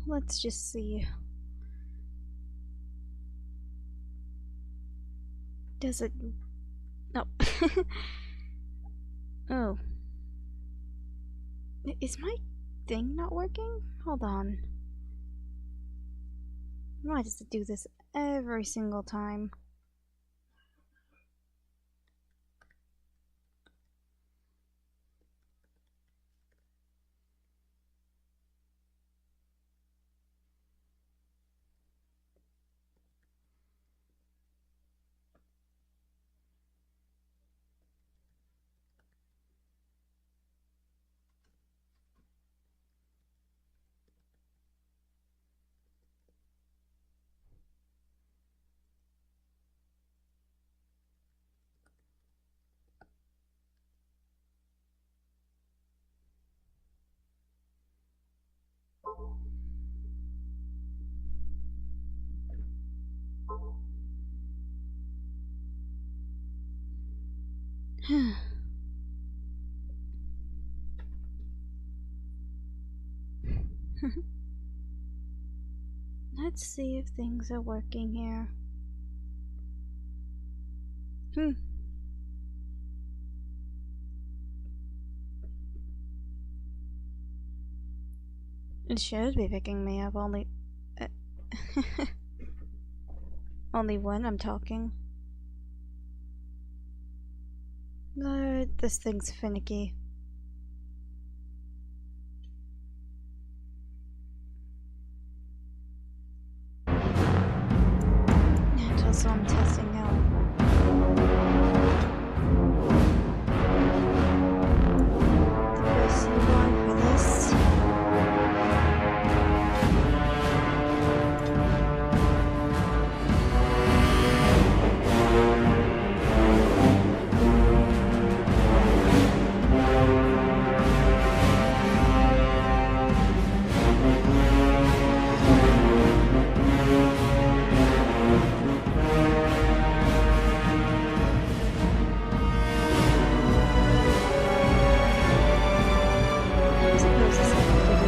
let's just see. Does it... No. Oh. Is my thing not working? Hold on. Why does it do this every single time? Let's see if things are working here. It should be picking me up only... only when I'm talking. But this thing's finicky. And also I'm testing out. The best UI for this. I suppose it's something to do.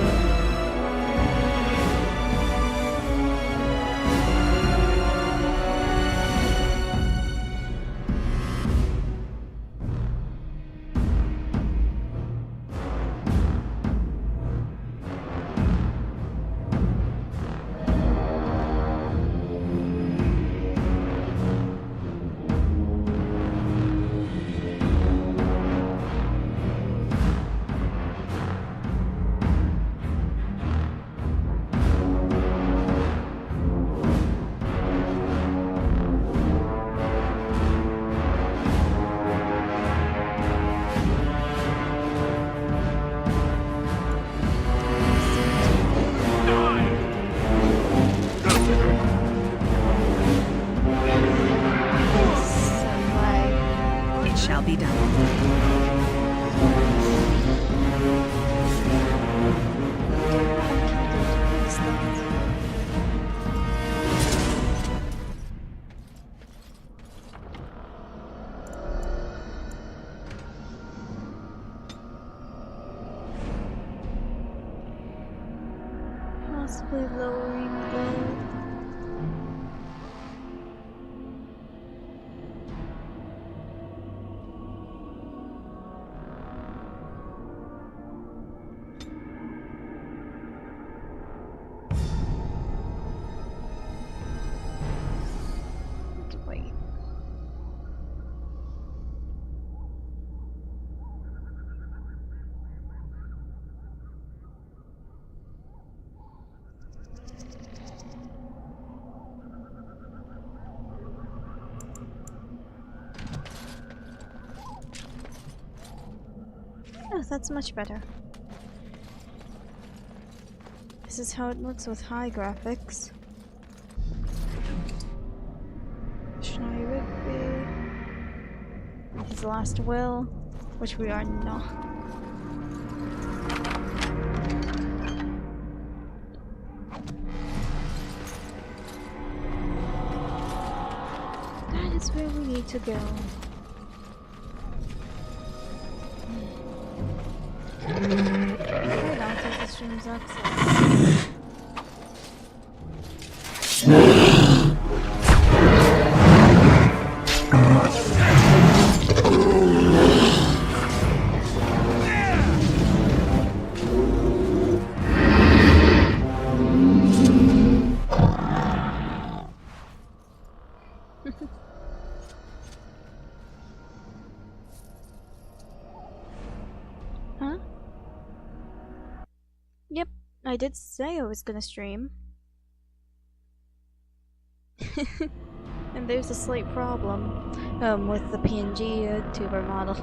It shall be done. Possibly lowering the... Wait. Oh, that's much better. This is how it looks with high graphics. Shiny Rigby. His last will, which we are not. That is where we need to go. I don't think the stream's access. I did say I was gonna stream. And there's a slight problem with the PNG tuber model.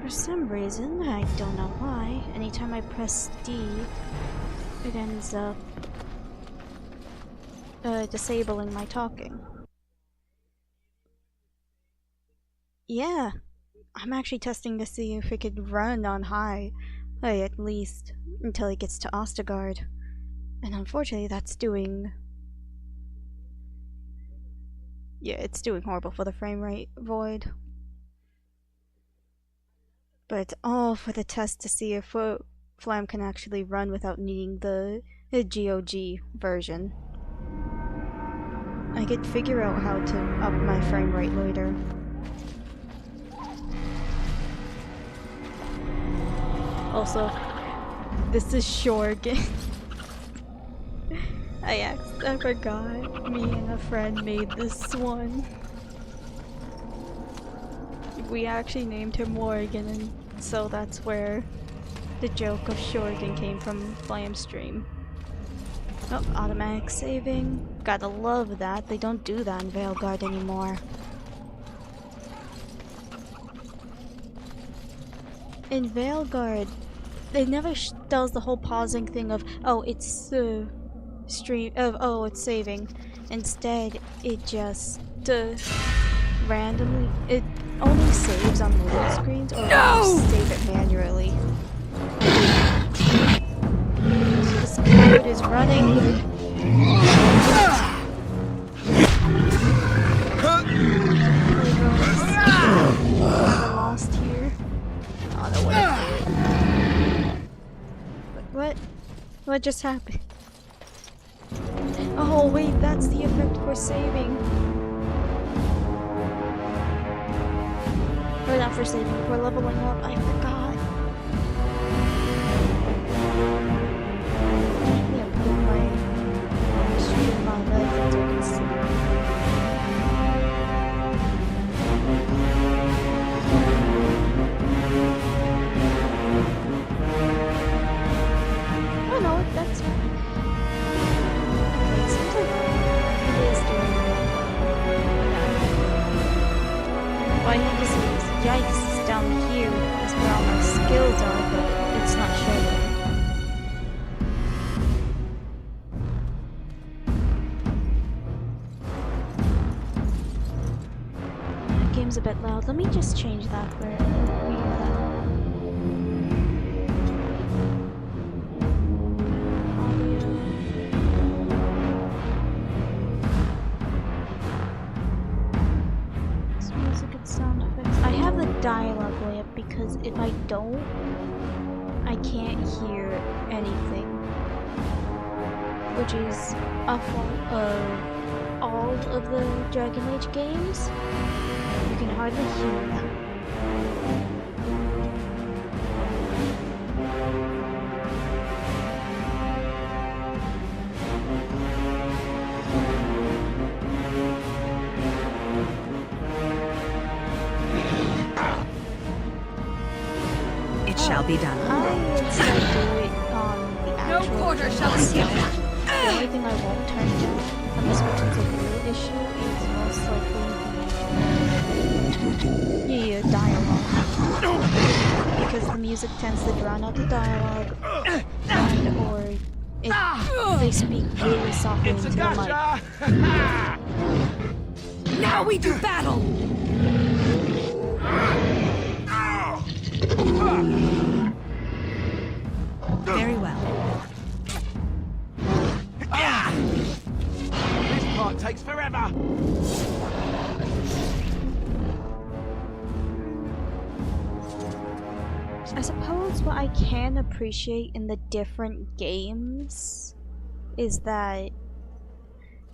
For some reason, I don't know why, anytime I press D, it ends up disabling my talking. Yeah, I'm actually testing to see if it could run on high, at least until it gets to Ostergaard. And unfortunately, that's doing... yeah, it's doing horrible for the frame rate void. But it's all for the test to see if Flam can actually run without needing the GOG version. I could figure out how to up my frame rate later. Also, this is Shorgan. I forgot. Me and a friend made this one. We actually named him Morgan, and so that's where the joke of Shorgan came from. Flam stream. Oh, automatic saving. Gotta love that. They don't do that in Veilguard anymore. In Veilguard, it never does the whole pausing thing of, oh, it's it's saving. Instead, it just randomly, it only saves on loading screens, or you save it manually. So this code is running. Lost here. Oh, no way. What? What just happened? Oh wait, that's the effect for saving. Or not for saving, for leveling up, I forgot. Yeah, put my stream on that so you can see. Oh no, that's fine. It seems like it is doing well, I just use yikes down here is where all my skills are, but it's not showing. The game's a bit loud. Let me just change that where we have that. Sound effects. I have the dialogue way up because if I don't, I can't hear anything, which is a fault of all of the Dragon Age games. You can hardly hear them. Shall be done. I would say do it on the actual. No quarter shall escape. The only thing I won't turn down, unless which is a real issue, is most likely the dialogue. Because the music tends to drown out the dialogue, and or they speak really softly into the mic. Now we do battle! Very well. This part takes forever. I suppose what I can appreciate in the different games is that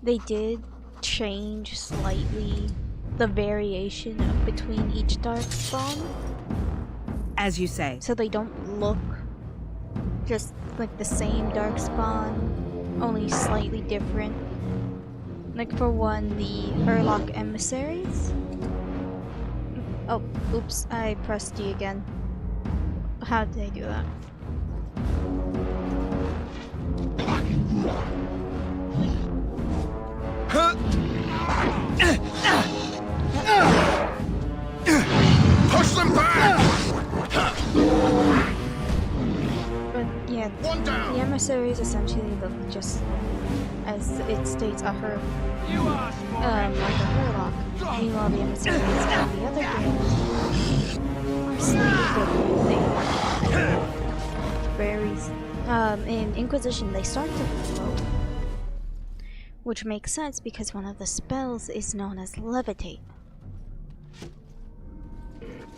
they did change slightly the variation of between each darkspawn. As you say. So they don't look just like the same darkspawn, only slightly different. Like for one, the Hurlock Emissaries. Oh, oops, I pressed D again. how did they do that? Push them back! But yeah, One down! the emissaries essentially look just as it states a her You asked for it. like a Herlock. Meanwhile, the emissaries in the other games are slightly different. Very in Inquisition they start to float, which makes sense because one of the spells is known as levitate.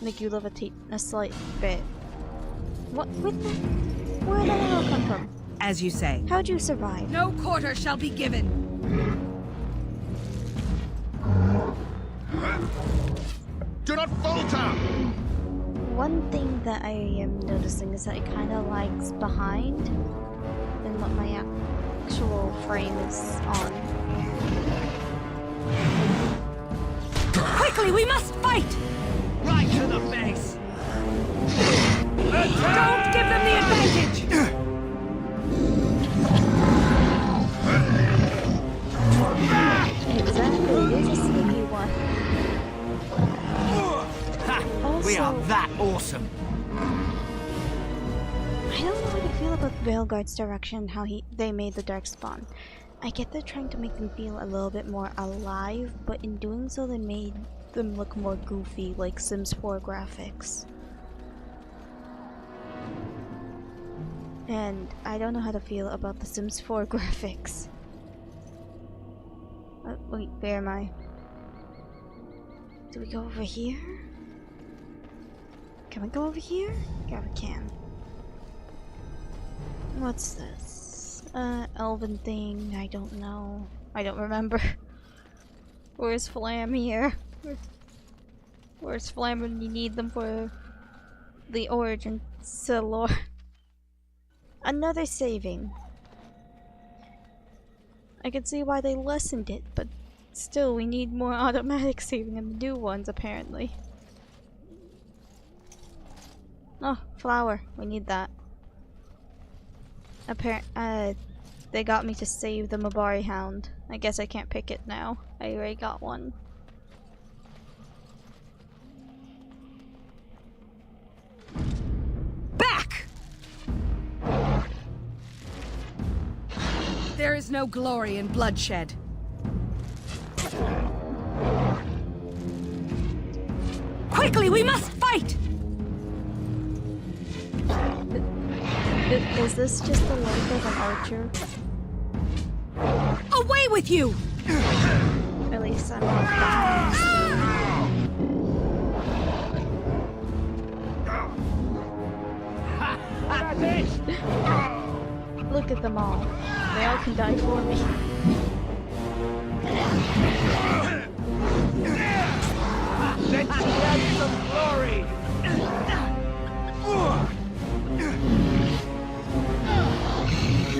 Make you levitate a slight bit. What? Where did that arrow come from? As you say. How'd you survive? No quarter shall be given. Do not falter! One thing that I am noticing is that it kind of lags behind than what my actual frame is on. Quickly, we must fight! Right to the face. Don't give them the advantage! Exactly, it is a sneaky one. Ha! We are Also, that awesome. I don't know how to feel about Veilguard's direction, how they made the Darkspawn. I get they're trying to make them feel a little bit more alive, but in doing so they made them look more goofy, like Sims 4 graphics. And I don't know how to feel about the Sims 4 graphics. Wait, where am I? Do we go over here? Can we go over here? Yeah, we can. What's this? Elven thing, I don't know. I don't remember. Where's Flam here? Where's Flam when you need them for the origin lore? Another saving. I can see why they lessened it, but still we need more automatic saving in the new ones apparently. Oh, flower. We need that. They got me to save the Mabari Hound. I guess I can't pick it now. I already got one. Back! There is no glory in bloodshed. Quickly, we must fight! Is this just the life of an archer? Away with you! At least I'm not behind. That's it. Look at them all. They all can die for me. Let's get some glory.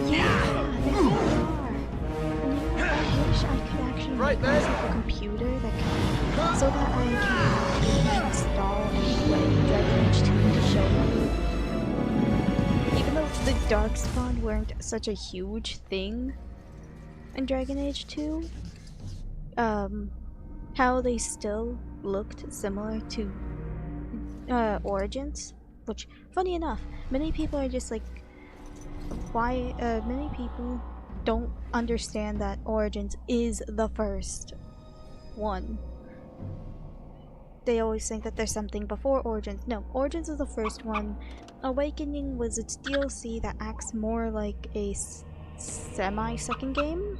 Yeah, they really are. And I wish I could actually Right make myself a computer that can, so that I can actually install and play Dragon Age 2 to show you. Even though the Darkspawn weren't such a huge thing in Dragon Age 2, how they still looked similar to Origins, which, funny enough, many people are just like, why, many people don't understand that Origins is the first one. They always think that there's something before Origins. No, Origins is the first one. Awakening was its DLC that acts more like a semi-second game.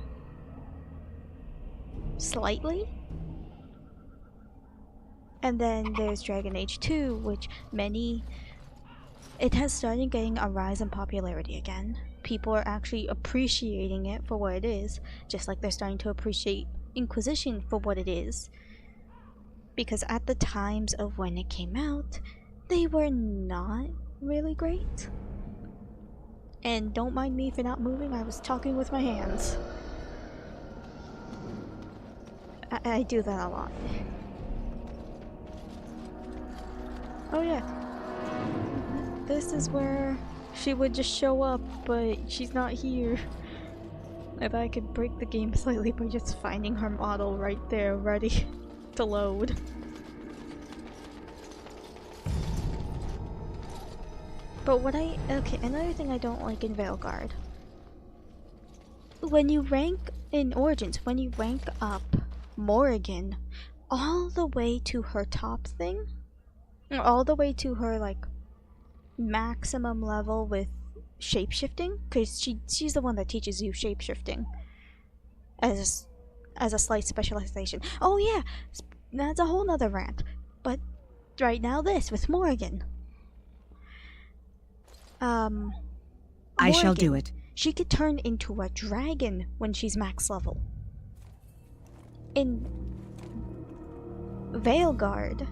Slightly. And then there's Dragon Age 2, which it has started getting a rise in popularity again. People are actually appreciating it for what it is, just like they're starting to appreciate Inquisition for what it is. Because at the times of when it came out, they were not really great. And don't mind me for not moving, I was talking with my hands. I do that a lot. Oh yeah. this is where she would just show up, but she's not here. I thought I could break the game slightly by just finding her model right there, ready to load. But okay, another thing I don't like in Veilguard. When you rank in Origins, when you rank up Morrigan all the way to her top thing, all the way to her like maximum level with shapeshifting, because she's the one that teaches you shapeshifting as a slight specialization. Oh yeah, that's a whole nother rant. But right now this with Morrigan. I shall do it. She could turn into a dragon when she's max level. In Veilguard,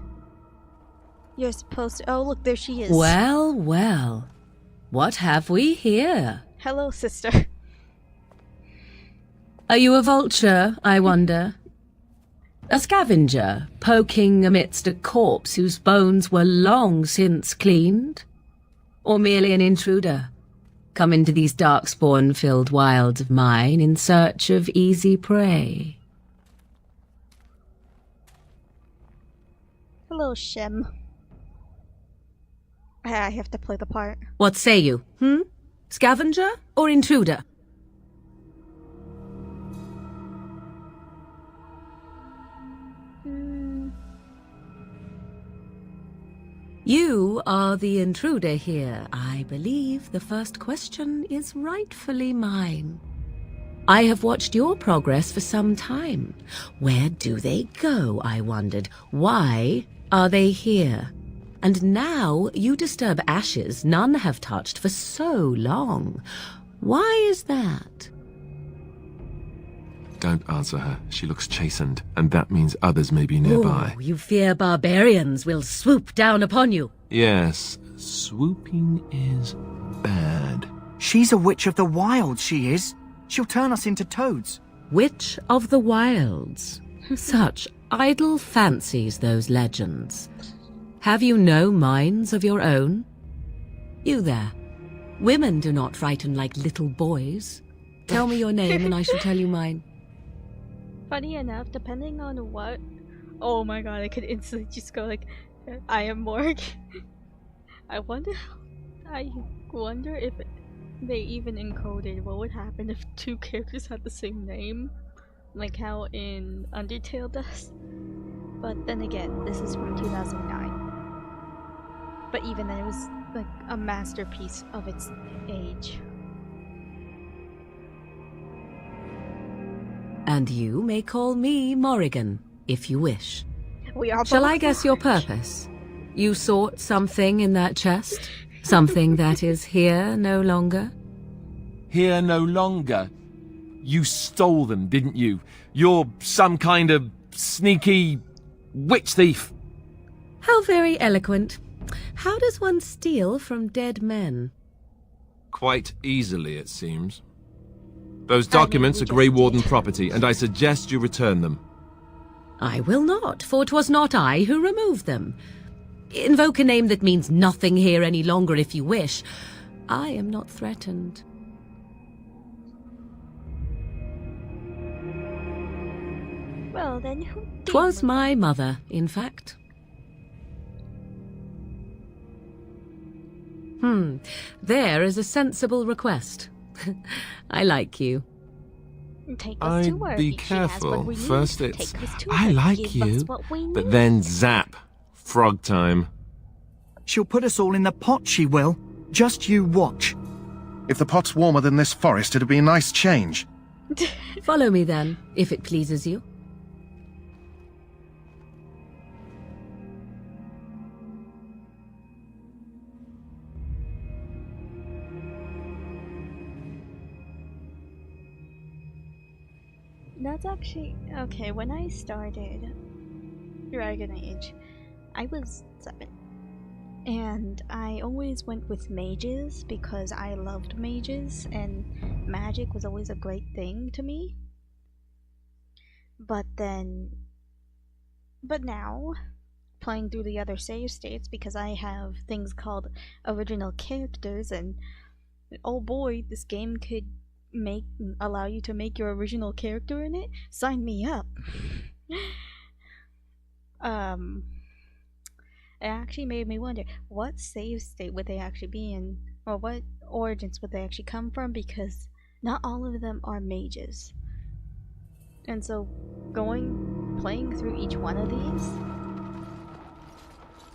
you're supposed to... Oh, look, there she is. Well, well. What have we here? Hello, sister. Are you a vulture, I wonder? A scavenger, poking amidst a corpse whose bones were long since cleaned? Or merely an intruder, come into these darkspawn-filled wilds of mine in search of easy prey? Hello, Shem. I have to play the part. What say you, Scavenger or intruder? You are the intruder here. I believe the first question is rightfully mine. I have watched your progress for some time. Where do they go, I wondered? Why are they here? And now you disturb ashes none have touched for so long. Why is that? Don't answer her. She looks chastened, and that means others may be nearby. Oh, you fear barbarians will swoop down upon you. Yes, swooping is bad. She's a witch of the wilds, she is. She'll turn us into toads. Witch of the wilds. Such idle fancies, those legends. Have you no minds of your own? You there. Women do not frighten like little boys. Tell me your name and I shall tell you mine. Funny enough, depending on what... Oh my god, I could instantly just go like, I am Morg. I wonder if they even encoded what would happen if two characters had the same name. Like how in Undertale does. But then again, this is from 2009. But even then, it was like a masterpiece of its age. And you may call me Morrigan, if you wish. We are Shall both I guess your large. purpose? You sought something in that chest? Something that is here no longer? Here no longer. You stole them, didn't you? You're some kind of sneaky witch thief. How very eloquent. How does one steal from dead men? Quite easily, it seems. Those documents we are Grey just Warden did. property, and I suggest you return them. I will not, for 'twas not I who removed them. Invoke a name that means nothing here any longer if you wish. I am not threatened. Well, then who did 'Twas murder? my mother, in fact. There is a sensible request. I like you. Take us to work. I'd be She has what careful. we need. First it's, Take us to I work. like Give you, us what we but need. then zap. Frog time. She'll put us all in the pot, she will. Just you watch. If the pot's warmer than this forest, it'd be a nice change. Follow me then, if it pleases you. That's actually okay. When I started Dragon Age, I was 7, and I always went with mages because I loved mages, and magic was always a great thing to me. But now, playing through the other save states because I have things called original characters, and oh boy, this game could allow you to make your original character in it. Sign me up. It actually made me wonder, what save state would they actually be in, or what origins would they actually come from, because not all of them are mages. And so playing through each one of these,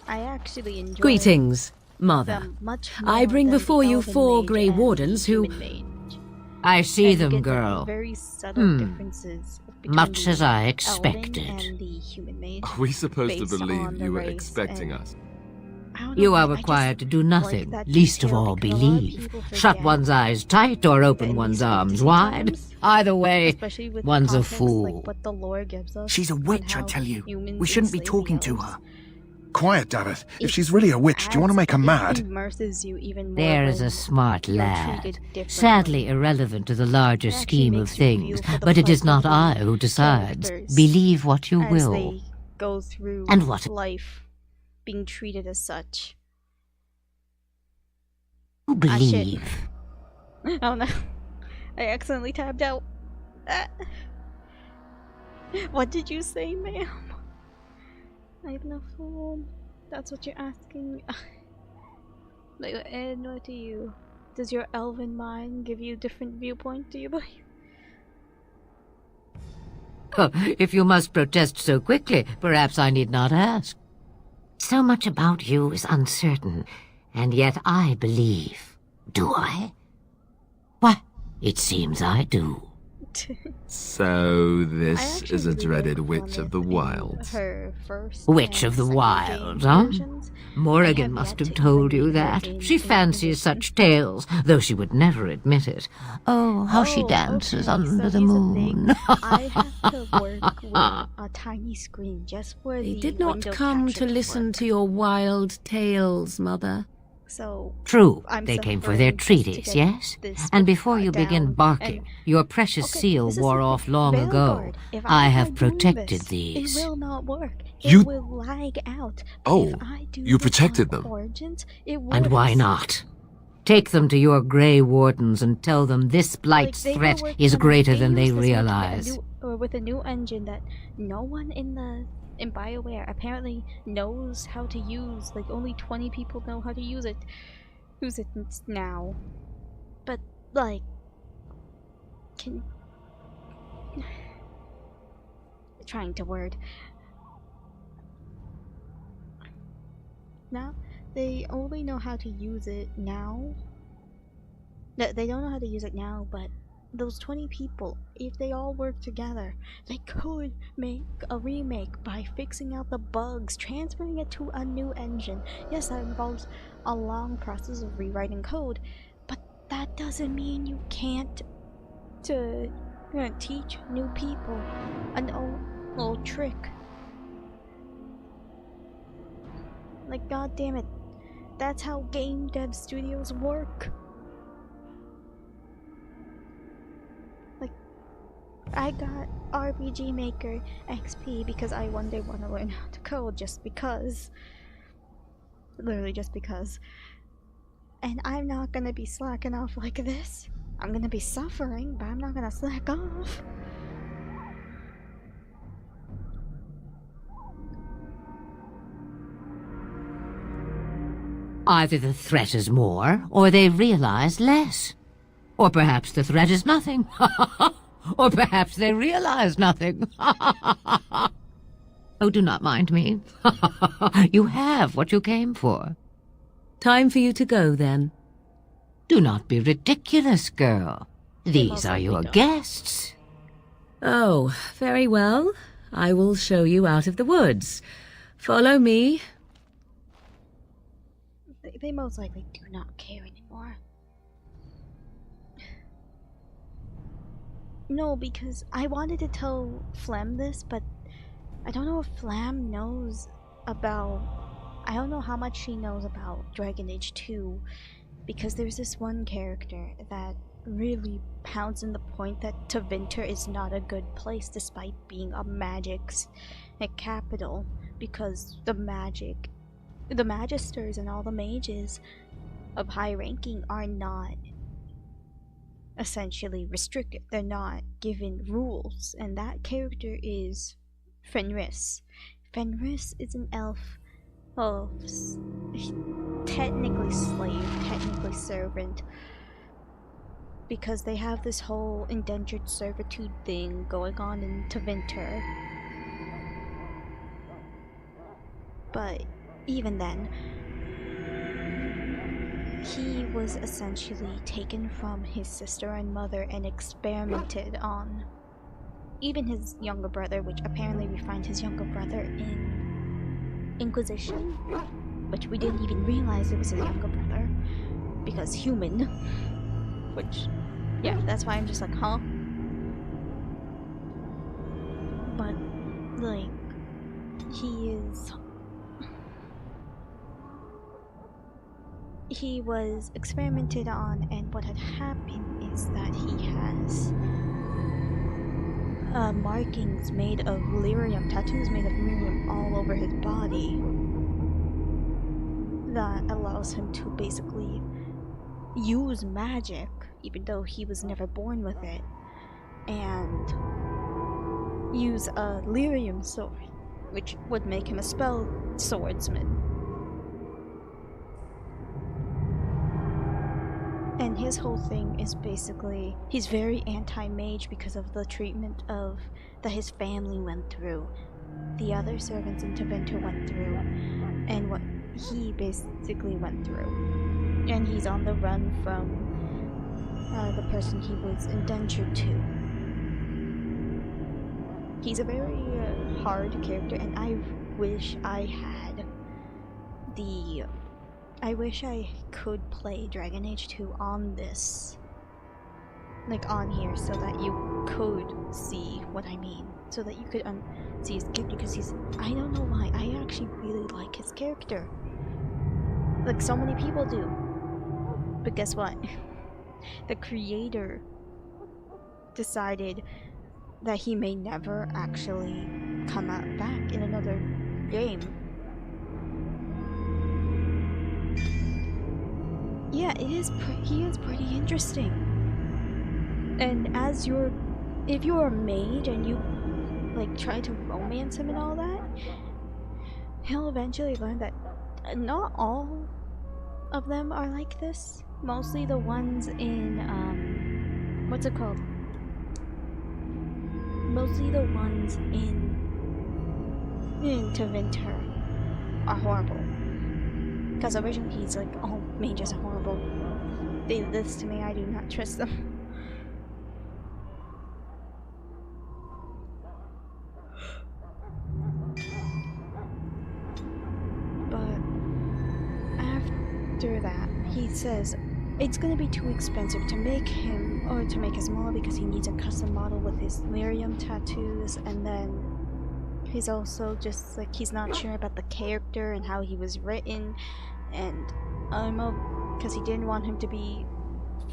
I actually enjoy Greetings, Mother. them much more I bring than before the you Elven 4 Mage Grey and the Wardens who... Human Mage. I see And you them, get the girl. very subtle differences between Much the as I Elven expected. and the Human Mage. Are we supposed to based believe on the you were race expecting and- us? I don't know, You are I just required to do like nothing, that least of detail all because a lot of believe. people Shut forget one's eyes tight or open that one's these arms fantasy wide. times, Either way, especially with the one's a context, fool. like what the lore gives us She's a on witch, I how tell you. humans We shouldn't be enslave talking the to elves. her. Quiet, Davith. If It she's really a witch, do you want to make her it mad? immerses you even more There is when a smart you're lad, treated differently. sadly irrelevant to the larger It actually scheme of makes you feel things, for the but it is plight not of I the who decides. characters Believe what you as will. they go through And what- life being treated as such. You Ah, shit. believe. Oh no. I accidentally tabbed out. Ah. What did you say, ma'am? I have no phone. That's what you're asking me. And what do you? Does your elven mind give you a different viewpoint, do you believe? If you must protest so quickly, perhaps I need not ask. So much about you is uncertain, and yet I believe. Do I? Why, it seems I do. So I this actually is a really dreaded like Witch of the Plymouth in Wilds. Her first Witch and of the second Wilds, game huh? versions. I Morrigan have must yet have to told even you meet her that. in She fancies Inquisition. such tales, though she would never admit it. Oh, how she Oh, dances okay, under so the here's moon. thing. I have to work with a tiny screen just for They the did not window come capture to listen work. to your wild tales, Mother. So True, I'm they came for their suffering just to treaties, get yes? this And before you down, begin barking, and- your precious Okay, seal this is wore the off thing. long ago. Veilguard, if I try have doing protected this, these. It will not work. You- It will lag out. Oh, If I do you this protected on them. Origins, it And why works. not? Take them to your Grey Wardens and tell them this Like, blight's they were threat working is on- greater they than they used this with a realize. with a new engine that no one in BioWare apparently knows how to use. Like only 20 people know how to use it. Use it now. But like, can trying to word. Now they only know how to use it now. They don't know how to use it now, but those 20 people, if they all work together, they could make a remake by fixing out the bugs, transferring it to a new engine. Yes, that involves a long process of rewriting code, but that doesn't mean you can't teach new people an old trick. Like, god damn it, that's how game dev studios work. I got RPG Maker XP because I one day want to learn how to code, just because. Literally just because. And I'm not gonna be slacking off like this. I'm gonna be suffering, but I'm not gonna slack off. Either the threat is more, or they realize less. Or perhaps the threat is nothing. Or perhaps they realize nothing. Oh, do not mind me. You have what you came for. Time for you to go, then. Do not be ridiculous, girl. These most are likely your don't. guests. Oh, very well. I will show you out of the woods. Follow me. They most likely do not care anymore. No, because I wanted to tell Flem this, but I don't know if Flem knows about... I don't know how much she knows about Dragon Age 2, because there's this one character that really pounds in the point that Tevinter is not a good place despite being a magic's capital because the magisters and all the mages of high ranking are not essentially restricted. They're not given rules, and that character is Fenris. Fenris is an elf of technically slave, technically servant, because they have this whole indentured servitude thing going on in Tevinter. But even then, he was essentially taken from his sister and mother and experimented on. Even his younger brother, which apparently we find his younger brother in Inquisition, which we didn't even realize it was his younger brother, because human. Which, yeah, that's why I'm just like, huh? But, like, he was experimented on, and what had happened is that he has markings made of lyrium, tattoos made of lyrium all over his body that allows him to basically use magic, even though he was never born with it, and use a lyrium sword, which would make him a spell swordsman. And his whole thing is basically, he's very anti-mage because of the treatment of that his family went through, the other servants in Tevinter went through, and what he basically went through. And he's on the run from the person he was indentured to. He's a very hard character, and I wish I could play Dragon Age 2 on this. Like, on here, so that you could see what I mean. So that you could see his character, because I don't know why, I actually really like his character. Like, so many people do. But guess what? The creator decided that he may never actually come out back in another game. Yeah, he is pretty interesting. And if you're a mage and you like try to romance him and all that, he'll eventually learn that not all of them are like this. Mostly the ones in what's it called? Mostly the ones in Tevinter are horrible. Because originally he's like, oh, mages are horrible. They did this to me, I do not trust them. But after that, he says it's gonna be too expensive to make him, or to make his model, because he needs a custom model with his lyrium tattoos, and then he's also just like, he's not sure about the character and how he was written, and because he didn't want him to be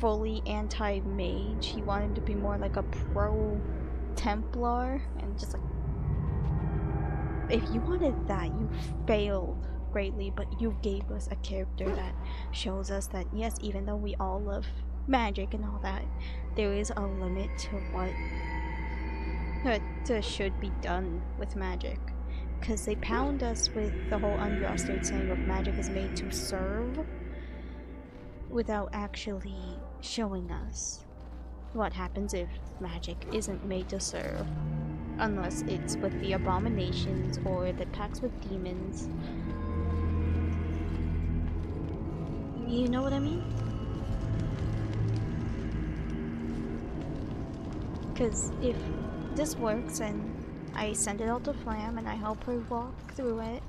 fully anti-mage, he wanted him to be more like a pro-Templar, and just like, if you wanted that, you failed greatly, but you gave us a character that shows us that yes, even though we all love magic and all that, there is a limit to what should be done with magic. Because they pound us with the whole Andraste saying of magic is made to serve, without actually showing us what happens if magic isn't made to serve, unless it's with the abominations or the pacts with demons. You know what I mean? Because if this works and I send it out to Flam and I help her walk through it,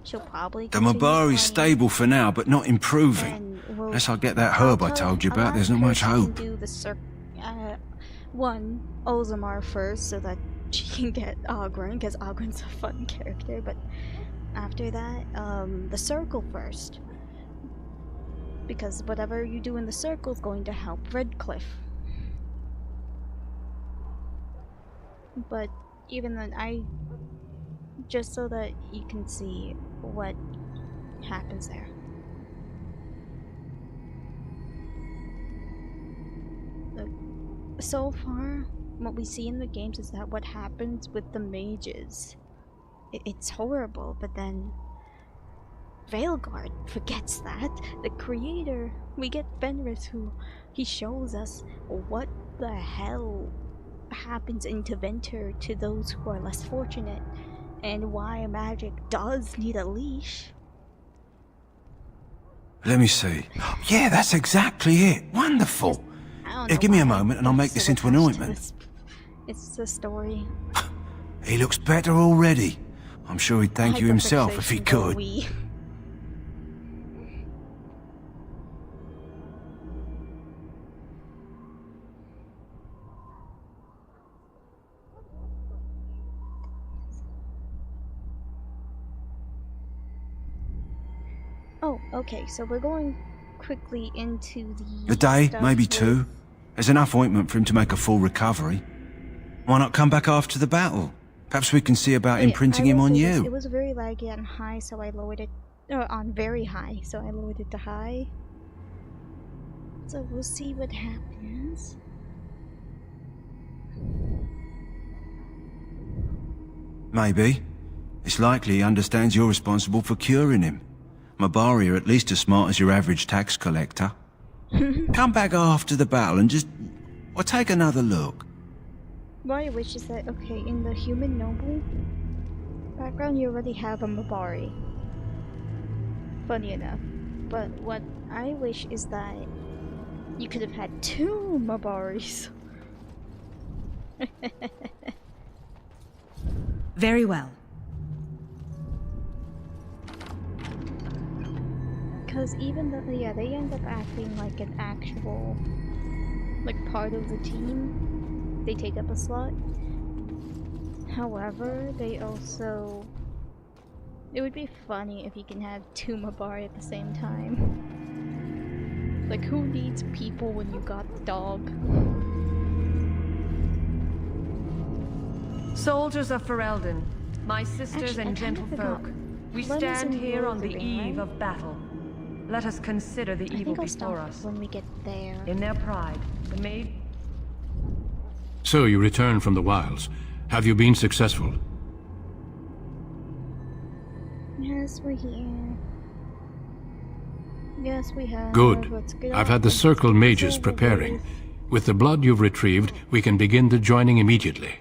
she'll probably The Mabari's stable for now, but not improving. Unless I get that herb I told you about, there's not much hope. Do the one, Ozamar first, so that she can get Oghren, because Oghren's a fun character, but after that, the circle first. Because whatever you do in the circle is going to help Redcliffe. But even then, just so that you can see what happens there. Look, so far, what we see in the games is that what happens with the mages. It's horrible, but then Veilguard forgets that. The creator, we get Fenris, who he shows us what the hell happens in Tevinter to those who are less fortunate, and why magic does need a leash. Let me see. Yeah, that's exactly it. Wonderful. Give me a moment and I'll make this into an ointment. It's the story. He looks better already. I'm sure he'd thank you himself if he could. Oh, okay, so we're going quickly into the A day, stuff maybe with- 2. There's enough ointment for him to make a full recovery. Why not come back after the battle? Perhaps we can see about Yeah, imprinting I him will on say this, you. It was very laggy on high, so I lowered it. On very high, so I lowered it to high. So we'll see what happens. Maybe. It's likely he understands you're responsible for curing him. Mabari are at least as smart as your average tax collector. Come back after the battle and just... or take another look. My wish is that, okay, in the human noble background, you already have a Mabari. Funny enough. But what I wish is that you could have had 2 Mabaris. Very well. Because even though, yeah, they end up acting like an actual, like, part of the team. They take up a slot. However, they also... It would be funny if you can have 2 Mabari at the same time. Like, who needs people when you got the dog? Soldiers of Ferelden, my sisters Actually, and I kinda gentlefolk, forgot. we Lemons stand and here on the Wolverine, eve right? of battle. Let us consider the I evil think I'll before stop us. when we get there. In their pride, the maid... So you return from the wilds. Have you been successful? Yes, we're here. Yes, we have. Good. Let's get I've on had the with Circle this. mages Over preparing. with. With the blood you've retrieved, we can begin the joining immediately.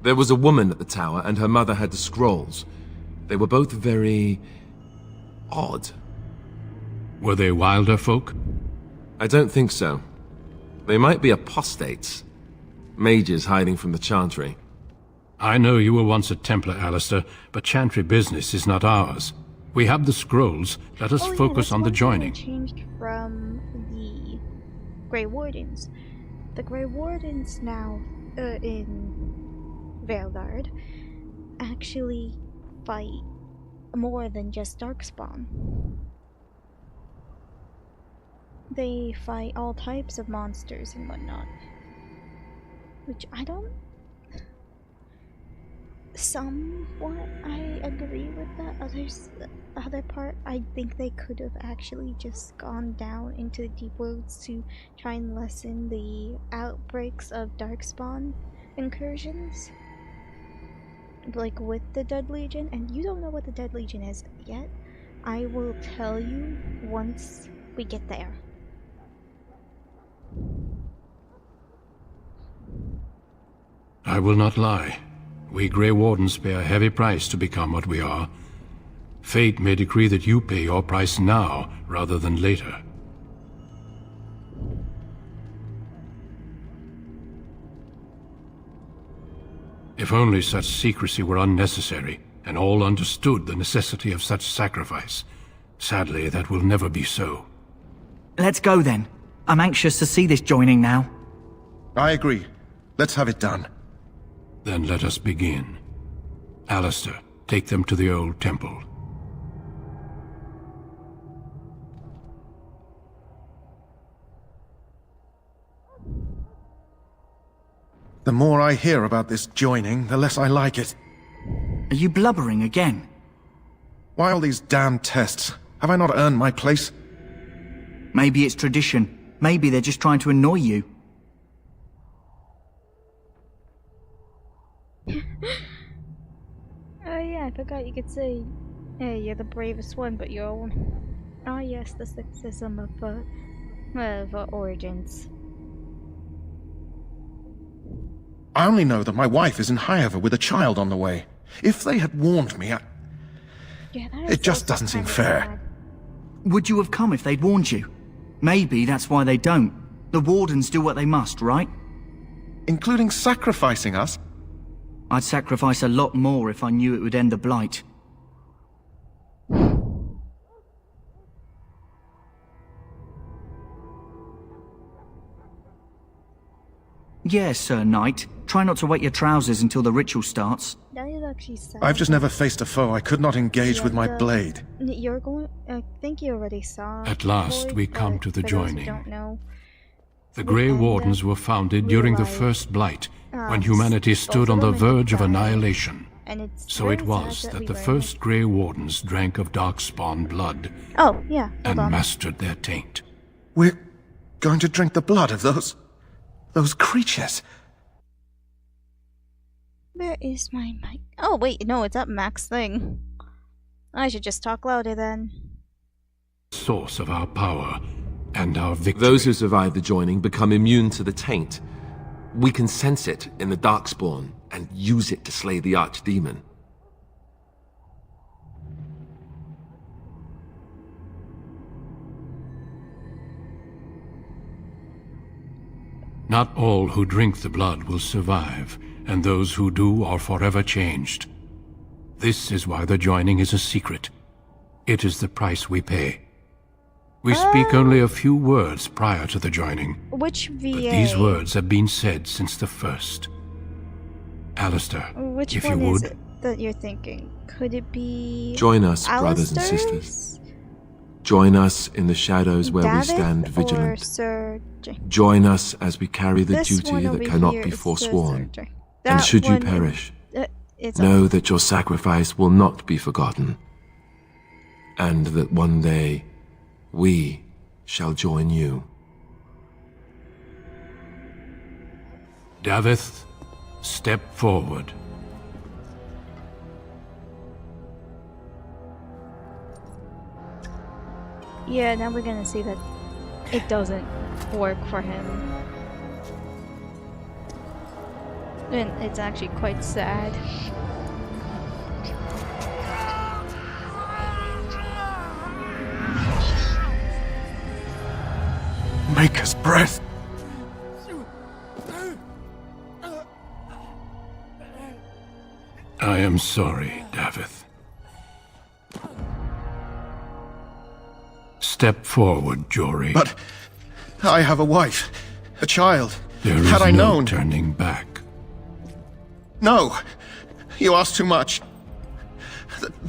There was a woman at the tower, and her mother had the scrolls. They were both very... odd. Were they wilder folk? I don't think so. They might be apostates. Mages hiding from the Chantry. I know you were once a Templar, Alistair, but Chantry business is not ours. We have the scrolls. Let us Oh, yeah, focus that's on the one thing joining. that changed from the Grey Wardens. The Grey Wardens now, in Veilguard, actually fight more than just Darkspawn. They fight all types of monsters and whatnot. Which I don't... Somewhat I agree with that. The other part, I think they could have actually just gone down into the deep woods to try and lessen the outbreaks of Darkspawn incursions. Like with the Dead Legion, and you don't know what the Dead Legion is yet. I will tell you once we get there. I will not lie. We Grey Wardens pay a heavy price to become what we are. Fate may decree that you pay your price now, rather than later. If only such secrecy were unnecessary, and all understood the necessity of such sacrifice. Sadly, that will never be so. Let's go then. I'm anxious to see this joining now. I agree. Let's have it done. Then let us begin. Alistair, take them to the old temple. The more I hear about this joining, the less I like it. Are you blubbering again? Why all these damn tests? Have I not earned my place? Maybe it's tradition. Maybe they're just trying to annoy you. Oh yeah, I forgot you could say, hey, you're the bravest one, but you're... Oh yes, the sexism of Origins. I only know that my wife is in Highever with a child on the way. If they had warned me, Yeah, that it just doesn't seem fair. Would you have come if they'd warned you? Maybe that's why they don't. The Wardens do what they must, right? Including sacrificing us? I'd sacrifice a lot more if I knew it would end the Blight. Yes, Sir Knight. Try not to wet your trousers until the ritual starts. That is actually sad. I've just never faced a foe I could not engage with my blade. You're going... I think you already saw... At last, we come to the for those who joining. don't know, The Grey Wardens were founded during the First Blight, when humanity stood on the verge of annihilation. and it's So it very was sad that we the were first Grey Wardens drank of Darkspawn blood Oh, yeah, hold and on. mastered their taint. We're going to drink the blood of those creatures. Where is my mic? Oh, wait, no, it's at max thing. I should just talk louder then. Source of our power and our victory. Those who survive the joining become immune to the taint. We can sense it in the Darkspawn and use it to slay the Archdemon. Not all who drink the blood will survive, and those who do are forever changed. This is why the joining is a secret. It is the price we pay. We speak only a few words prior to the joining, Which VA? but these words have been said since the first. Alistair, Which if one you is would, it that you're thinking? Could it be... Join us, brothers and Alistair's? sisters. Join us in the shadows where we Davith stand or vigilant. Sir J? Join us as we carry the This duty one that over cannot here be is Sir forsworn. J. And That should you one- perish, it's know that your sacrifice will not be forgotten, and that one day we shall join you. Davith, step forward. Yeah, now we're gonna see that it doesn't work for him. And it's actually quite sad. Maker's breath. I am sorry, Davith. Step forward, Jory. But I have a wife, a child. There is Had I no known... turning back. No! You ask too much.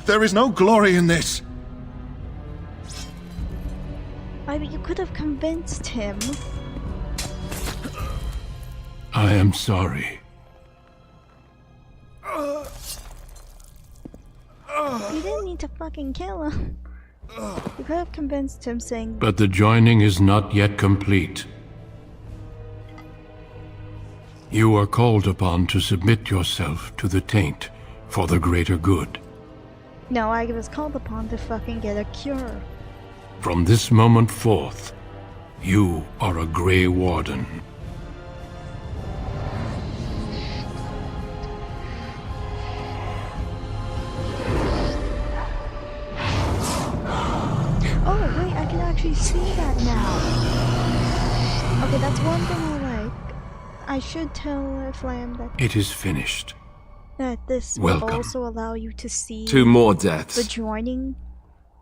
There is no glory in this. I mean, you could have convinced him. I am sorry. You didn't need to fucking kill him. You could have convinced him saying, But the joining is not yet complete. You are called upon to submit yourself to the taint for the greater good. no, I was called upon to fucking get a cure. From this moment forth, you are a Grey Warden. Oh, wait, I can actually see that now. Okay, that's one thing I like. I should tell Flam that, It is finished. that this will Welcome. also allow you to see 2 more the deaths. joining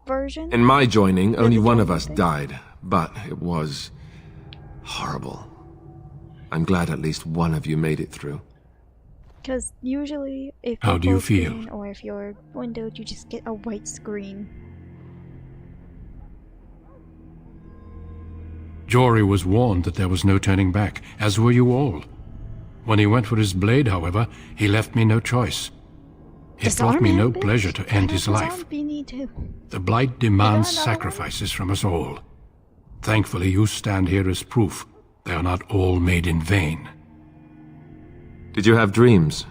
version. In my joining, only the one of joining us thing? died, but it was horrible. I'm glad at least one of you made it through. Because usually, if How you're do you full feel? screen or if you're windowed, you just get a white screen. Jory was warned that there was no turning back, as were you all. When he went for his blade, however, he left me no choice. It brought me no pleasure to end his life. The Blight demands sacrifices from us all. Thankfully, you stand here as proof they are not all made in vain. Did you have dreams?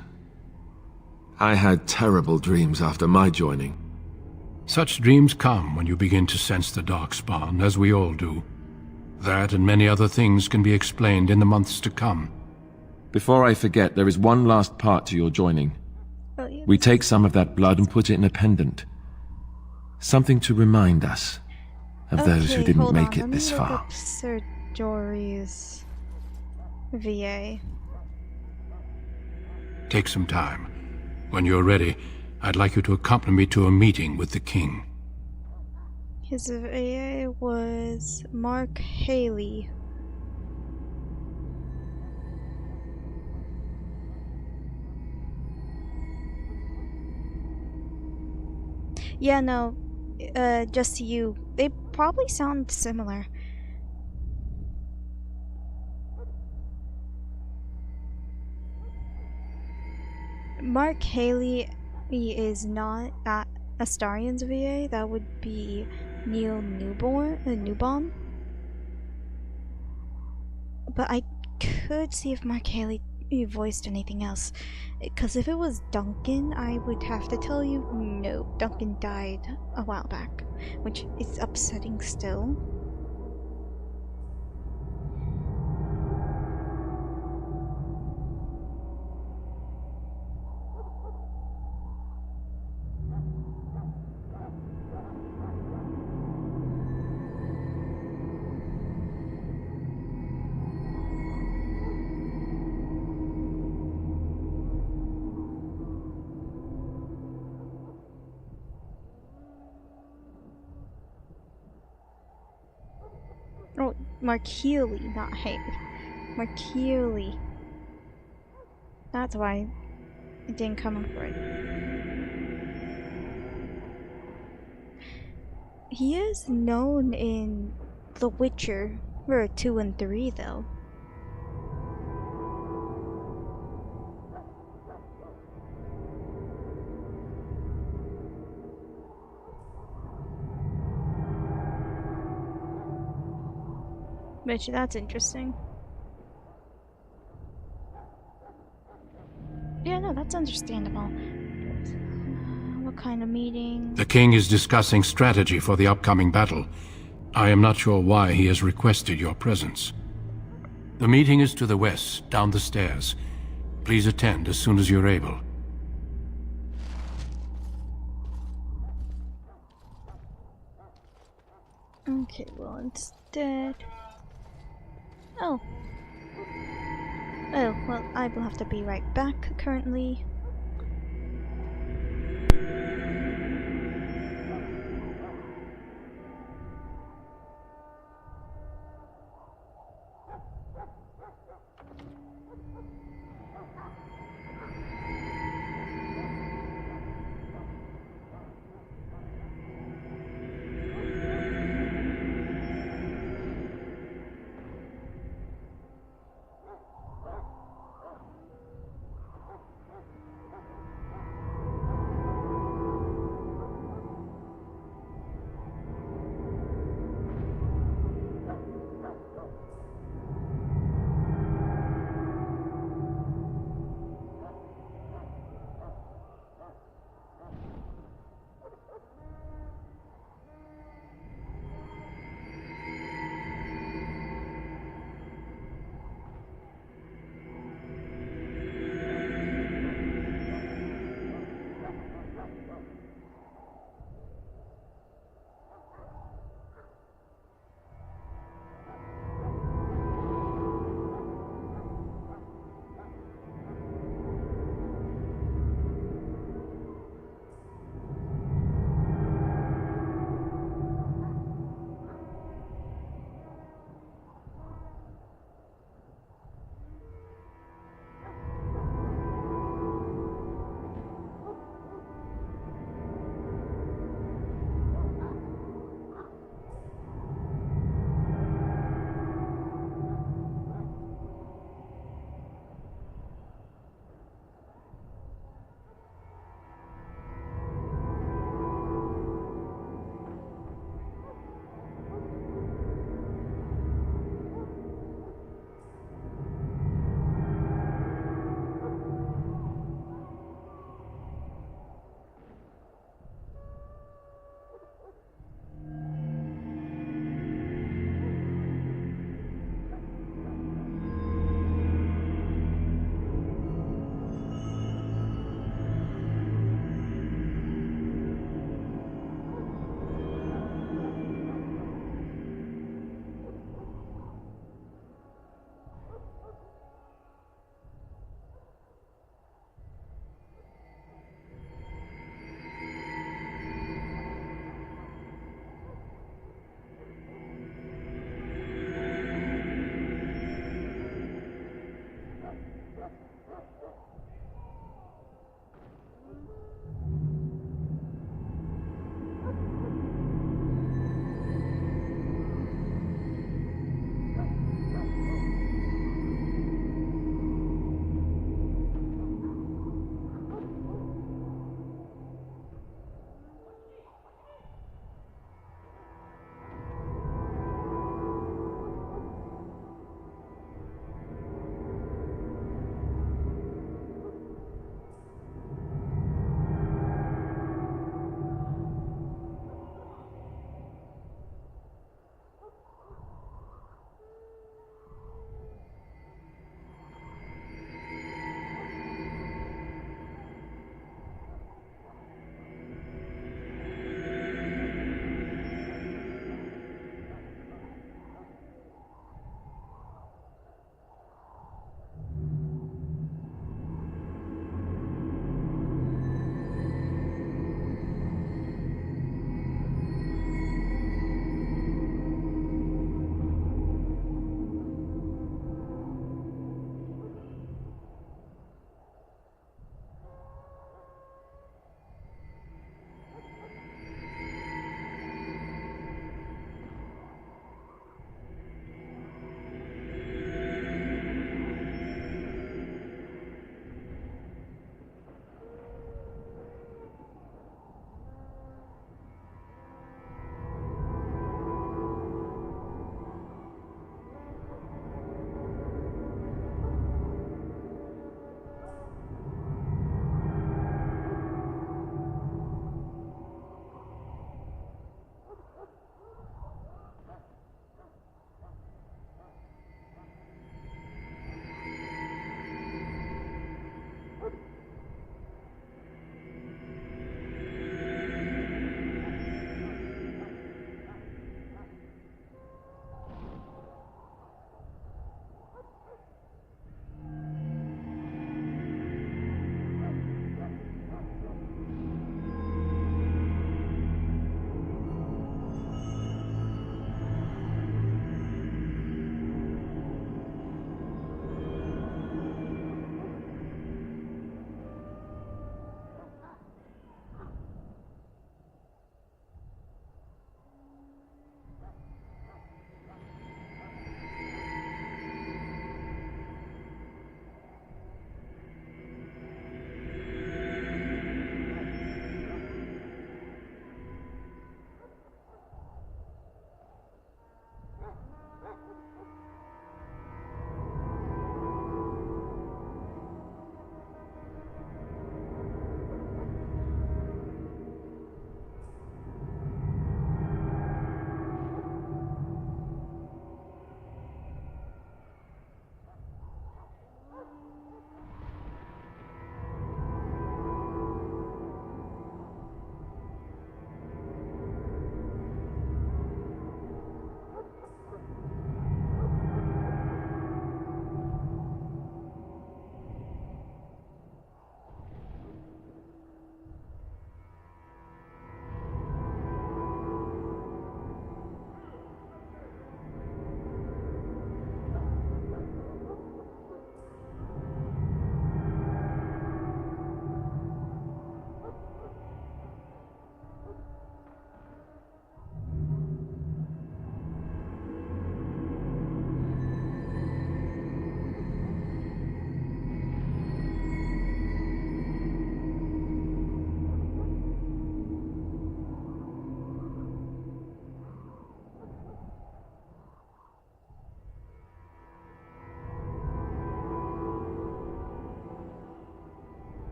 I had terrible dreams after my joining. Such dreams come when you begin to sense the Darkspawn, as we all do. That and many other things can be explained in the months to come. Before I forget, there is one last part to your joining. Oh, yeah. We take some of that blood and put it in a pendant. Something to remind us of those who didn't make it this far. Up Sir Jory's VA. Take some time. When you're ready, I'd like you to accompany me to a meeting with the king. His VA was Mark Haley. Yeah, no, just you. They probably sound similar. Mark Haley is not at Astarion's VA. That would be Neil Newbon. But I could see if Mark Haley voiced anything else. Because if it was Duncan, I would have to tell you, no, Duncan died a while back. Which is upsetting still. Oh, Mark Healy, not Haley. Mark Healy. That's why it didn't come up right. He is known in The Witcher for 2 and 3, though. Which, that's interesting. Yeah, no, that's understandable. What kind of meeting? The king is discussing strategy for the upcoming battle. I am not sure why he has requested your presence. The meeting is to the west, down the stairs. Please attend as soon as you're able. Okay, well, instead... Oh. Oh, well, I will have to be right back currently.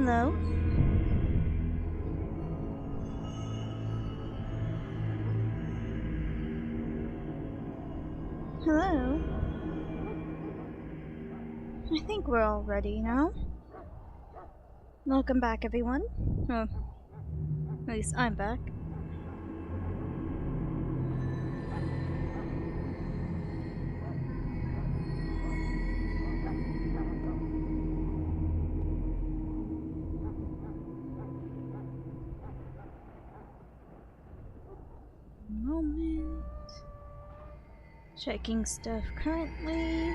Hello. Hello. I think we're all ready now. Welcome back, everyone. Oh, at least I'm back. Moment. Checking stuff currently.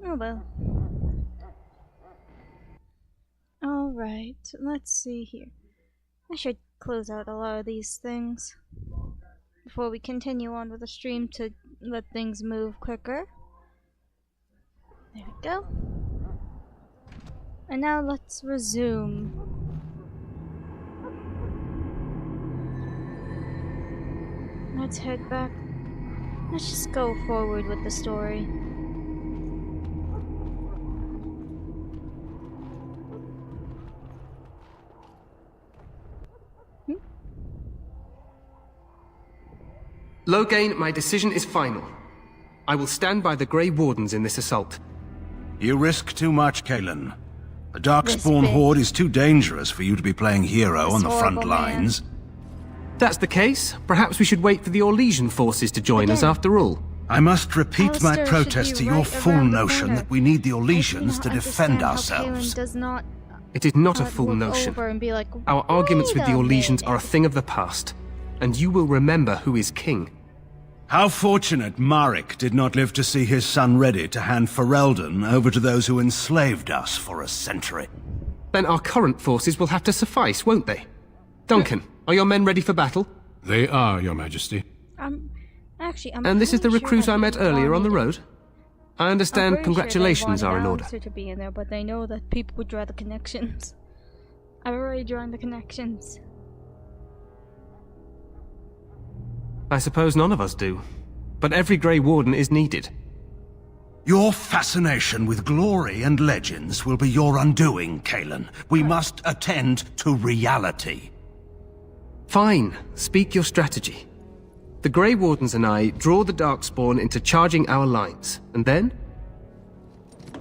Oh well. Alright, let's see here. I should close out a lot of these things before we continue on with the stream to let things move quicker. There we go. And now let's resume. Let's head back. Let's just go forward with the story. Loghain, my decision is final. I will stand by the Grey Wardens in this assault. You risk too much, Cailan. The Darkspawn Horde is too dangerous for you to be playing hero on the front lines. That's the case. Perhaps we should wait for the Orlesian forces to join us after all. I must repeat my protest to your fool notion that we need the Orlesians to defend ourselves. It is not a fool notion. Our arguments with the Orlesians are a thing of the past, and you will remember who is king. How fortunate Marek did not live to see his son ready to hand Ferelden over to those who enslaved us for a century. Then our current forces will have to suffice, won't they? Duncan, are your men ready for battle? They are, Your Majesty. Actually, and this is the recruit I met earlier on the road? I understand congratulations are in order. To be in there, but they know that people would draw the connections. I've already drawn the connections. I suppose none of us do. But every Grey Warden is needed. Your fascination with glory and legends will be your undoing, Cailan. We must attend to reality. Fine. Speak your strategy. The Grey Wardens and I draw the Darkspawn into charging our lines, and then?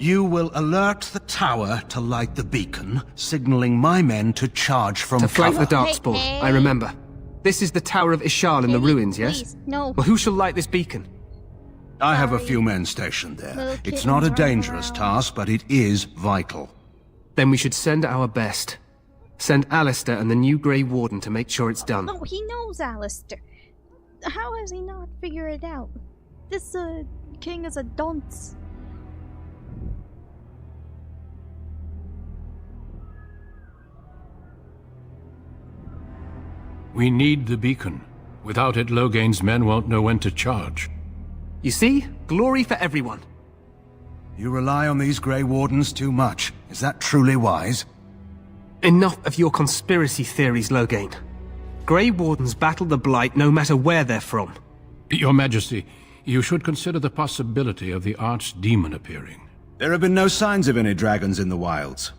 You will alert the tower to light the beacon, signaling my men to charge from cover. To flank the Darkspawn, I remember. This is the Tower of Ishal in the ruins, yes? Please, no. Well, who shall light this beacon? I have a few men stationed there. It's not a dangerous task, but it is vital. Then we should send our best. Send Alistair and the new Grey Warden to make sure it's done. No, he knows Alistair. How has he not figured it out? This king is a dunce. We need the beacon. Without it, Loghain's men won't know when to charge. You see? Glory for everyone. You rely on these Grey Wardens too much. Is that truly wise? Enough of your conspiracy theories, Loghain. Grey Wardens battle the Blight no matter where they're from. Your Majesty, you should consider the possibility of the Archdemon appearing. There have been no signs of any dragons in the wilds.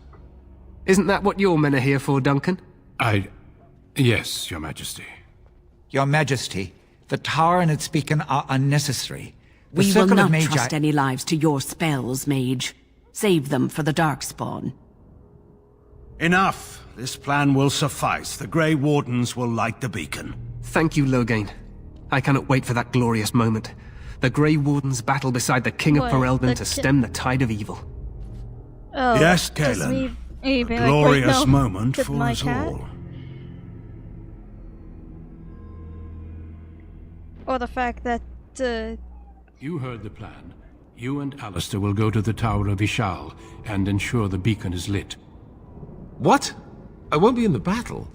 Isn't that what your men are here for, Duncan? Yes, Your Majesty. Your Majesty, the tower and its beacon are unnecessary. We will not trust any lives to your spells, mage. Save them for the Darkspawn. Enough! This plan will suffice. The Grey Wardens will light the beacon. Thank you, Loghain. I cannot wait for that glorious moment. The Grey Wardens battle beside the King of Ferelden to stem the tide of evil. Oh, yes, Cailan. A glorious moment for us all. Or the fact that, You heard the plan. You and Alistair will go to the Tower of Ishal and ensure the beacon is lit. What? I won't be in the battle.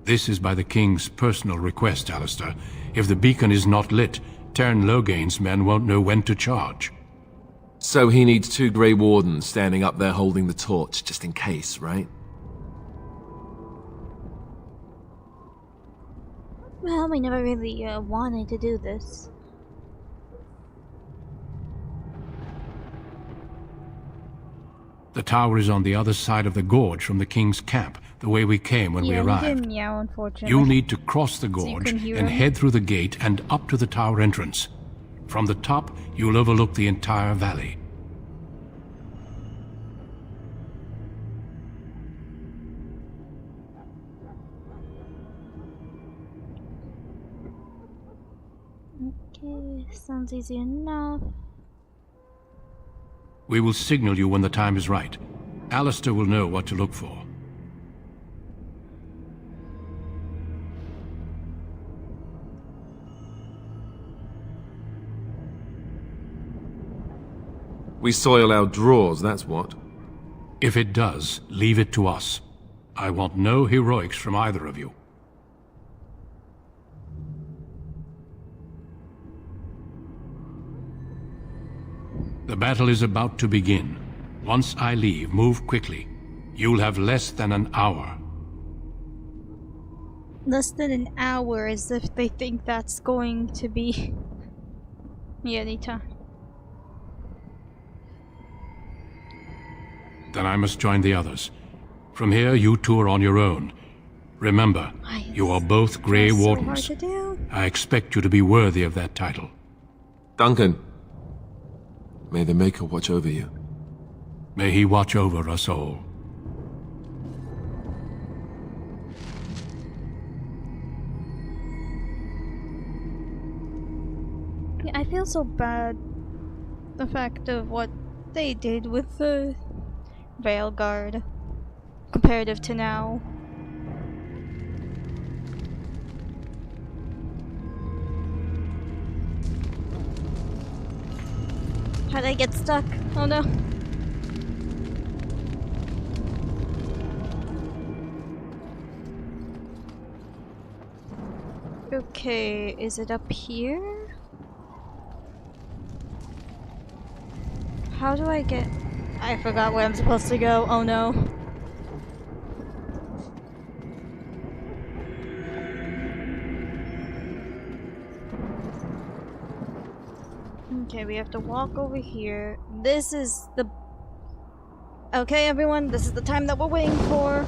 This is by the King's personal request, Alistair. If the beacon is not lit, Teyrn Loghain's men won't know when to charge. So he needs 2 Grey Wardens standing up there holding the torch, just in case, right? Well, we never really wanted to do this. The tower is on the other side of the gorge from the king's camp, the way we came when we He arrived. didn't meow, unfortunately. You'll need to cross the So you gorge can hear and him? head through the gate and up to the tower entrance. From the top, you'll overlook the entire valley. Okay, sounds easy enough. We will signal you when the time is right. Alistair will know what to look for. We soil our drawers, that's what. If it does, leave it to us. I want no heroics from either of you. The battle is about to begin. Once I leave, move quickly. You'll have less than an hour. Less than an hour, as if they think that's going to be any time. Then I must join the others. From here, you two are on your own. Remember, you are both Grey Wardens. So hard to do. I expect you to be worthy of that title. Duncan, may the Maker watch over you. May he watch over us all. Yeah, I feel so bad. The fact of what they did with the Veilguard, comparative to now. How'd I get stuck? Oh no. Okay, is it up here? How do I get... I forgot where I'm supposed to go. Oh no. Okay, we have to walk over here. This is the... Okay, everyone, this is the time that we're waiting for.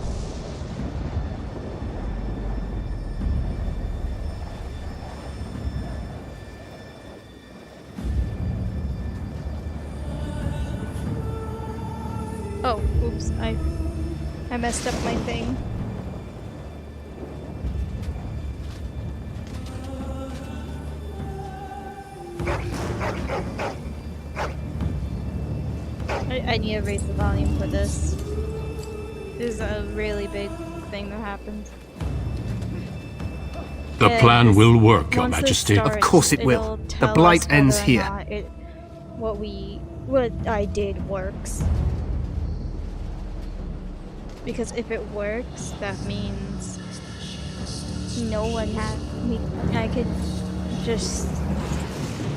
Oh, oops, I messed up my thing. I need to raise the volume for this. This is a really big thing that happened. The plan will work, Your Majesty. Of course it will. The Blight ends here. What I did works. Because if it works, that means no one has me. I could just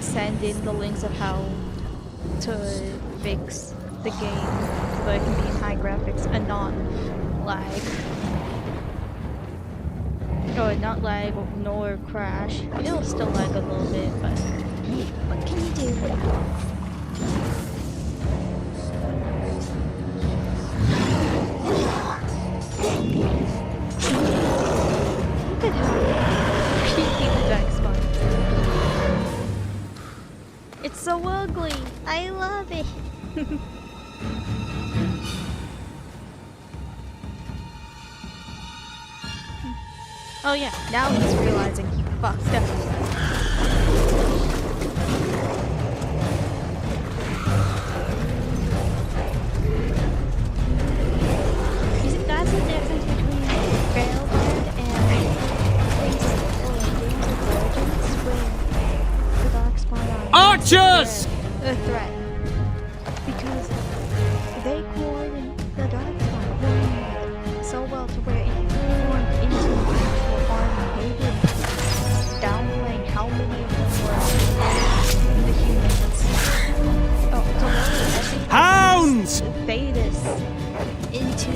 send in the links of how to fix the game so that it can be in high graphics and not lag. Or not lag nor crash. It'll still lag a little bit, but what can you do? Look at how creepy the darkspawn is. It's so ugly. I love it. Oh yeah, now he's realizing he fucked up. That's the difference between Veilguard and Games of Origins, where the Darkspawn are Archers! a threat. Because they coordinate the Darkspawn really so well to where it formed into an actual army. They were downplaying how many of them were in the humans. Oh, so really, Hounds! Thetis into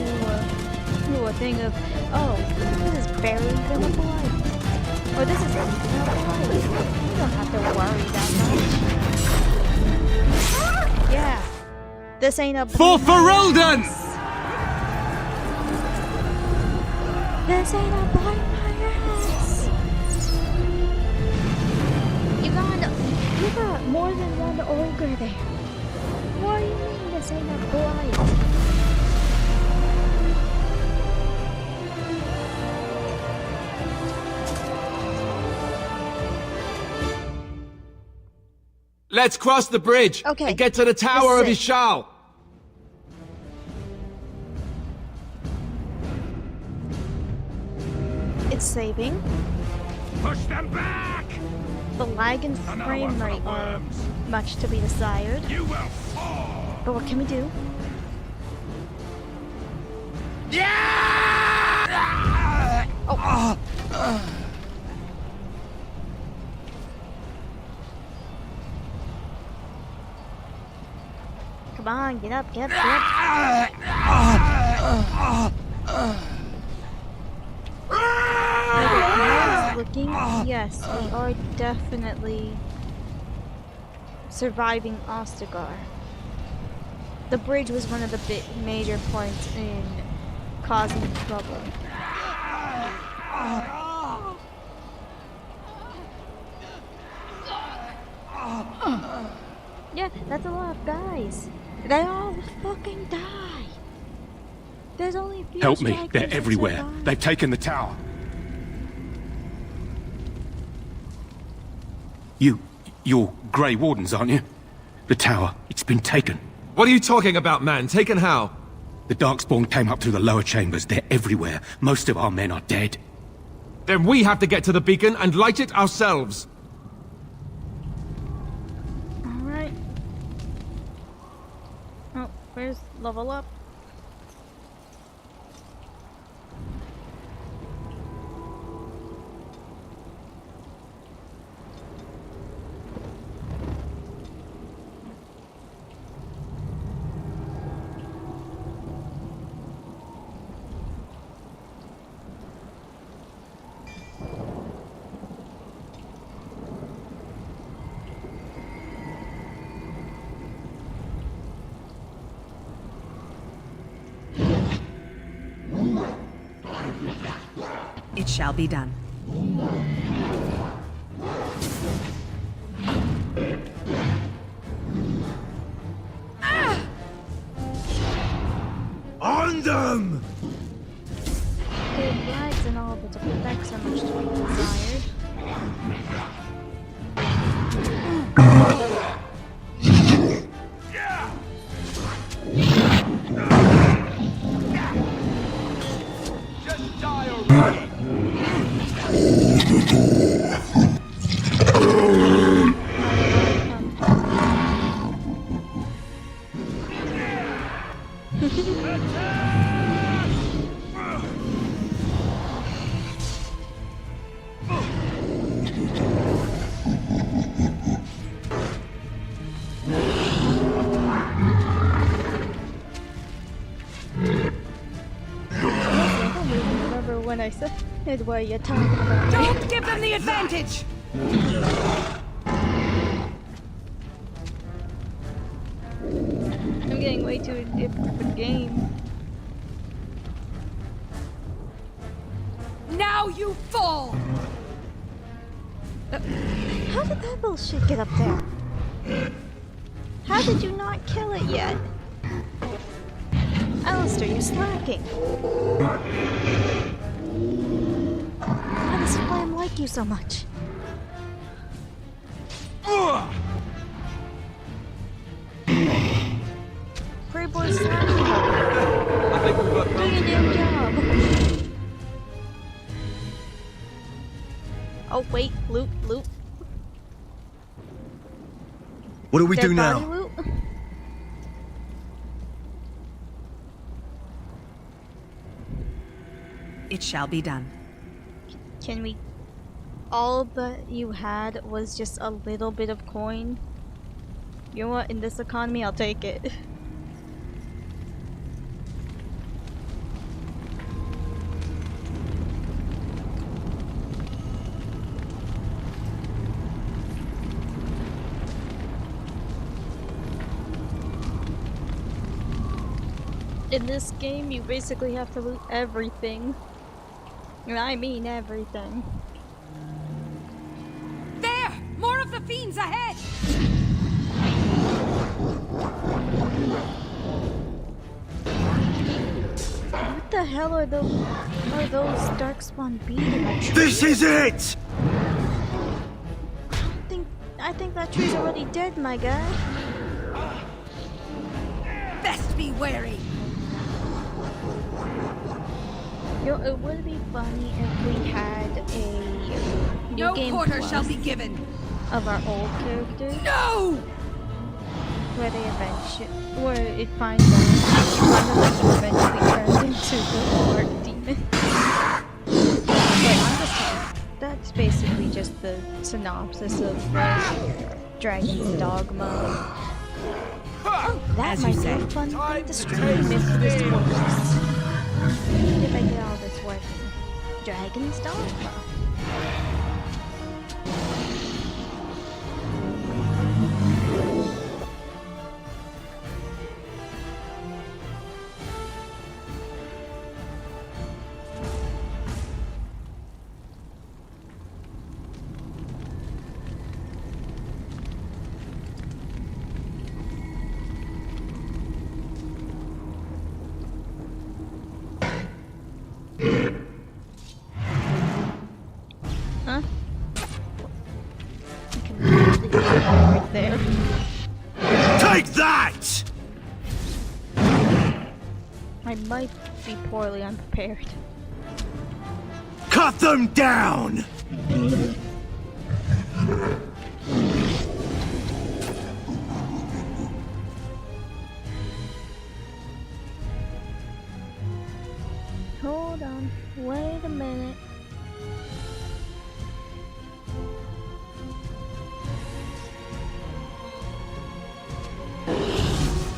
a thing of, oh, this is bury them alive. Oh, this is everything alright. You don't have to worry that much. Yeah. This ain't a For Ferelden! This ain't a boy my ass. You got more than one ogre there. What do you mean this ain't a blight? Let's cross the bridge Okay. and get to the Tower of This is it. Ishal. It's saving. Push them back! The lag and frame rate are much to be desired. You will fall! But what can we do? Come on, get up, get up, get up. How it's looking? Yes, we are definitely surviving Ostagar. The bridge was one of the major points in causing trouble. Yeah, that's a lot of guys. They all fucking die. There's only a few Help me, strikers they're that everywhere. survive. They've taken the tower. You're Grey Wardens, aren't you? The tower, it's been taken. What are you talking about, man? Taken how? The Darkspawn came up through the lower chambers. They're everywhere. Most of our men are dead. Then we have to get to the beacon and light it ourselves. Alright. Oh, where's level up? It shall be done. On them! Good flags and all, but the effects are much to be desired. Just die already! When I said what you're talking about. Don't give them the advantage! I'm getting way too addicted to the game. Now you fall! How did that little shit get up there? How did you not kill it yet? Alistair, you're slacking. This is why I like you so much. Free boy slacking. Do your damn job. Oh wait, loot. What do we do Dead body now? loot? It shall be done. Can we... All that you had was just a little bit of coin? You know what? In this economy, I'll take it. In this game, you basically have to loot everything. And I mean everything. There! More of the fiends ahead! What the hell are those darkspawn beating? This is it! I think that tree's already dead, my guy. Best be wary! Yo, it would be funny if we had a new game quarter plus shall be given. Of our old characters. No! Where it finds out one of them eventually turns into the Lord Demon. But I'm just kidding. That's basically just the synopsis of Dragon's Dogma. Oh, that As might you be a say. fun thing to stream if this works. If I get all this working. Dragon's Dogma. Huh? I can really get right there. Take that! I might be poorly unprepared. Cut them down! Hold on, wait a minute.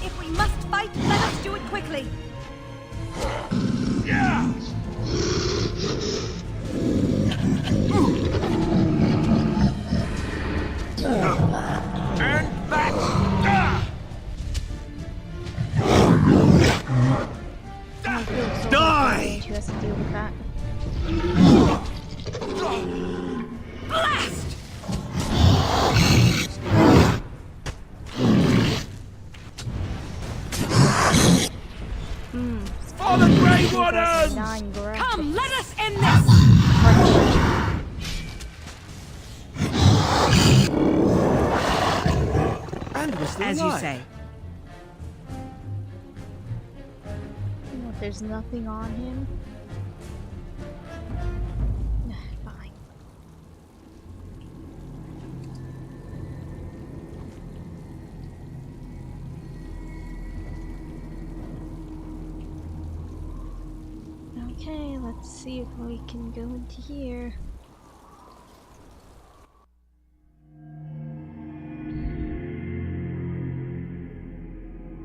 If we must fight, let us do it quickly! Yeah! And back! I feel so Die! bad she has to deal with that. Blast! For the Grey Wardens! Come, let us end this! And we're still As you alive. say. What, there's nothing on him? Fine. Okay, let's see if we can go into here.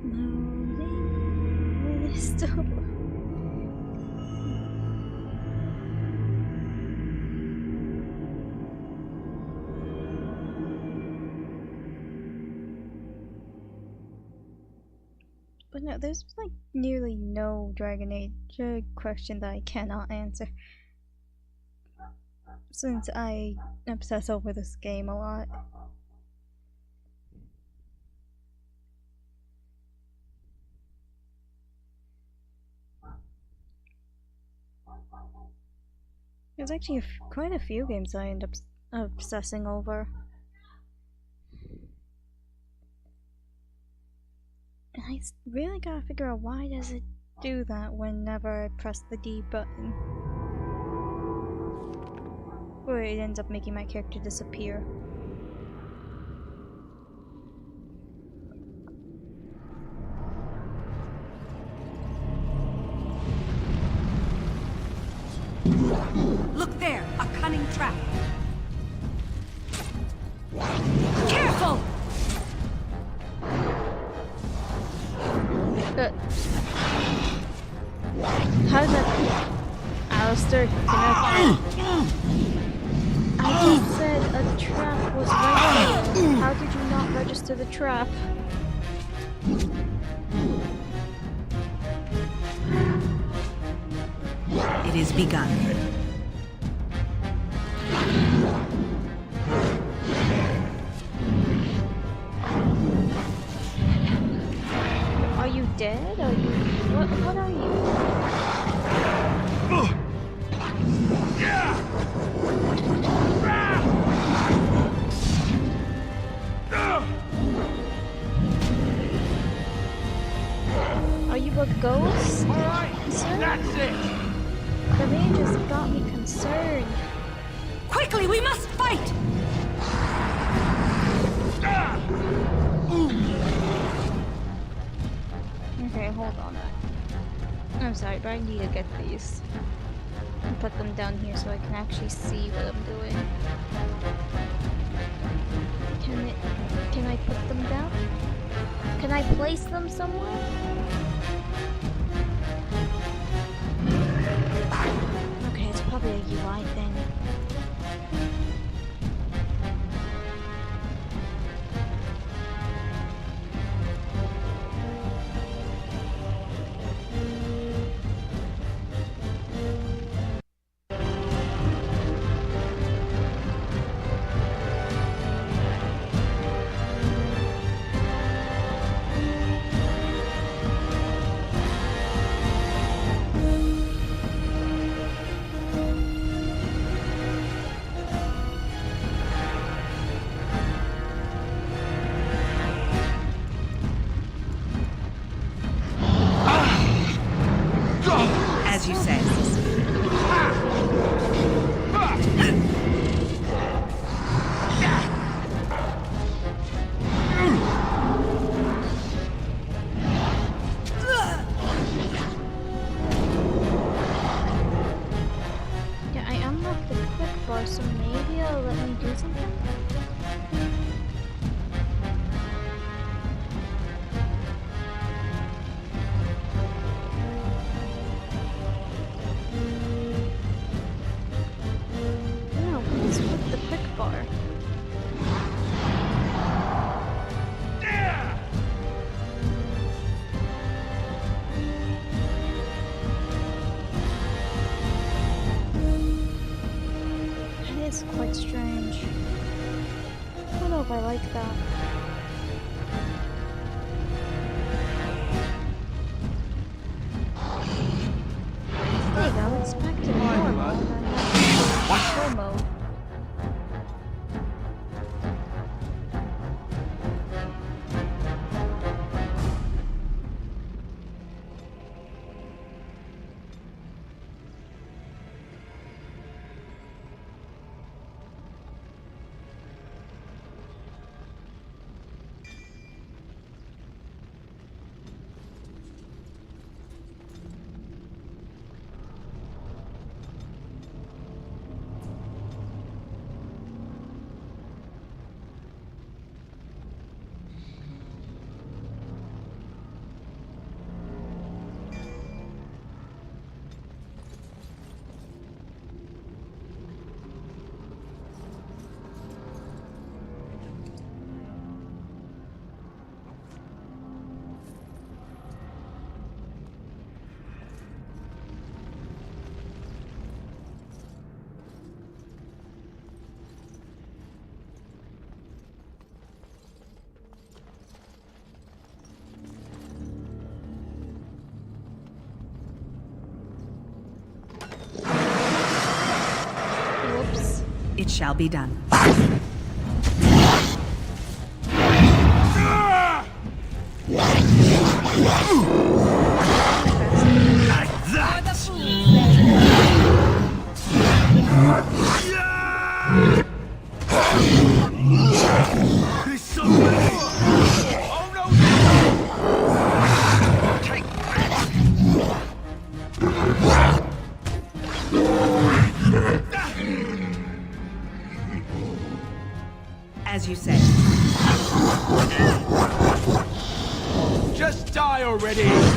Loading. It's still. But no, there's like nearly no Dragon Age question that I cannot answer. Since I obsess over this game a lot. There's actually quite a few games I end up obsessing over. And I really gotta figure out why does it do that whenever I press the D button. Or it ends up making my character disappear. Look there, a cunning trap. Careful! How did that... Alistair, I just said a trap was right there. How did you not register the trap? is begun. Are you dead? Are you... What are you? Are you a ghost? Alright, that's it! The mage has got me concerned. Quickly, we must fight! Okay, hold on. I'm sorry, but I need to get these. And put them down here so I can actually see what I'm doing. Can I put them down? Can I place them somewhere? Okay, it's probably a UI thing. As you say. Yeah, I unlocked the quick bar, so maybe it'll let me do something? No, what is with the quick bar? It is quite strange. I don't know if I like that. There you go, it's back to normal. Slow mode. Whoops. It shall be done. As you say. Just die already! Alright,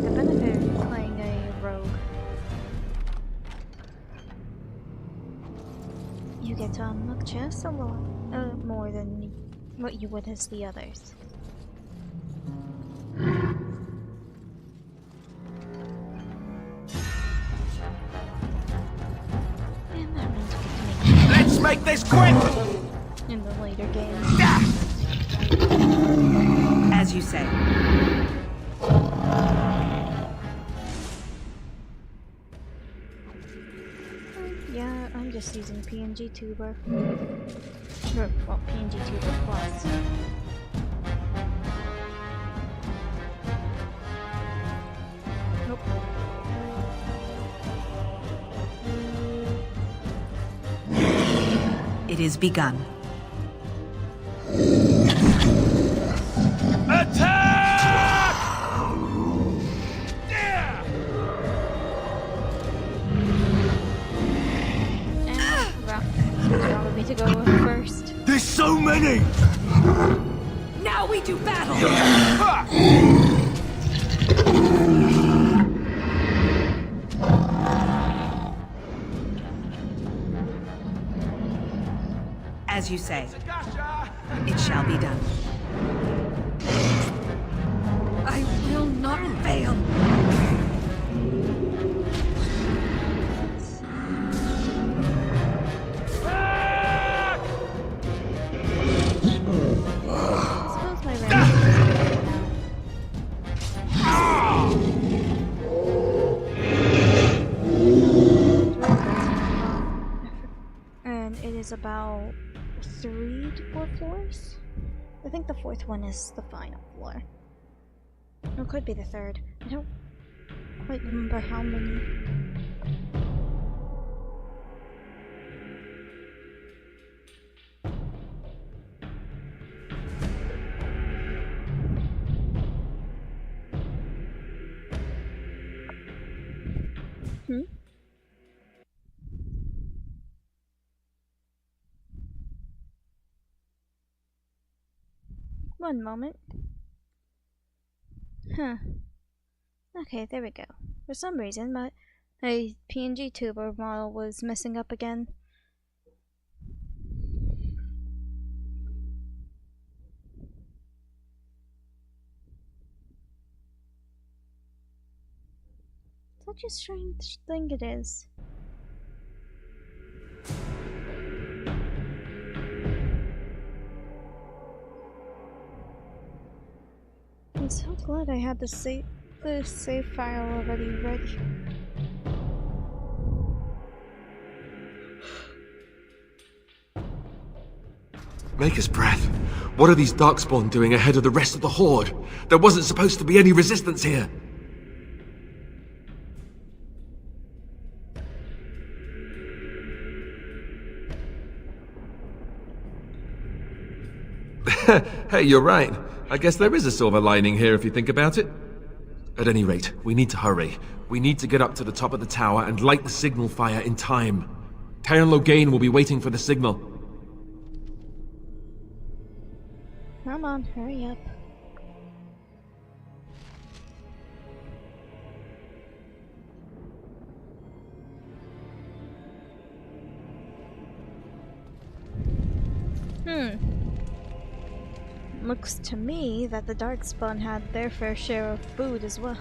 the benefit of playing a rogue. You get to unlock chests a lot more than what you would as the others. make this quick! In the later games. As you say. Yeah, I'm just using PNG Tuber. Well, PNG Tuber Plus. Nope. It is begun. Attack! Yeah! Allow me to go first. There's so many! Now we do battle! As you say. It shall be done. I will not fail. And it is about 3 to 4 floors? I think the 4th one is the final floor. It could be the 3rd. I don't quite remember how many. One moment. Huh. Okay, there we go. For some reason, my PNG Tuber model was messing up again. Such a strange thing it is. I'm so glad I had the save file already ready. Maker's breath. What are these Darkspawn doing ahead of the rest of the Horde? There wasn't supposed to be any resistance here. Hey, you're right. I guess there is a silver lining here if you think about it. At any rate, we need to hurry. We need to get up to the top of the tower and light the signal fire in time. Teyrn Loghain will be waiting for the signal. Come on, hurry up. Looks to me that the Darkspawn had their fair share of food as well.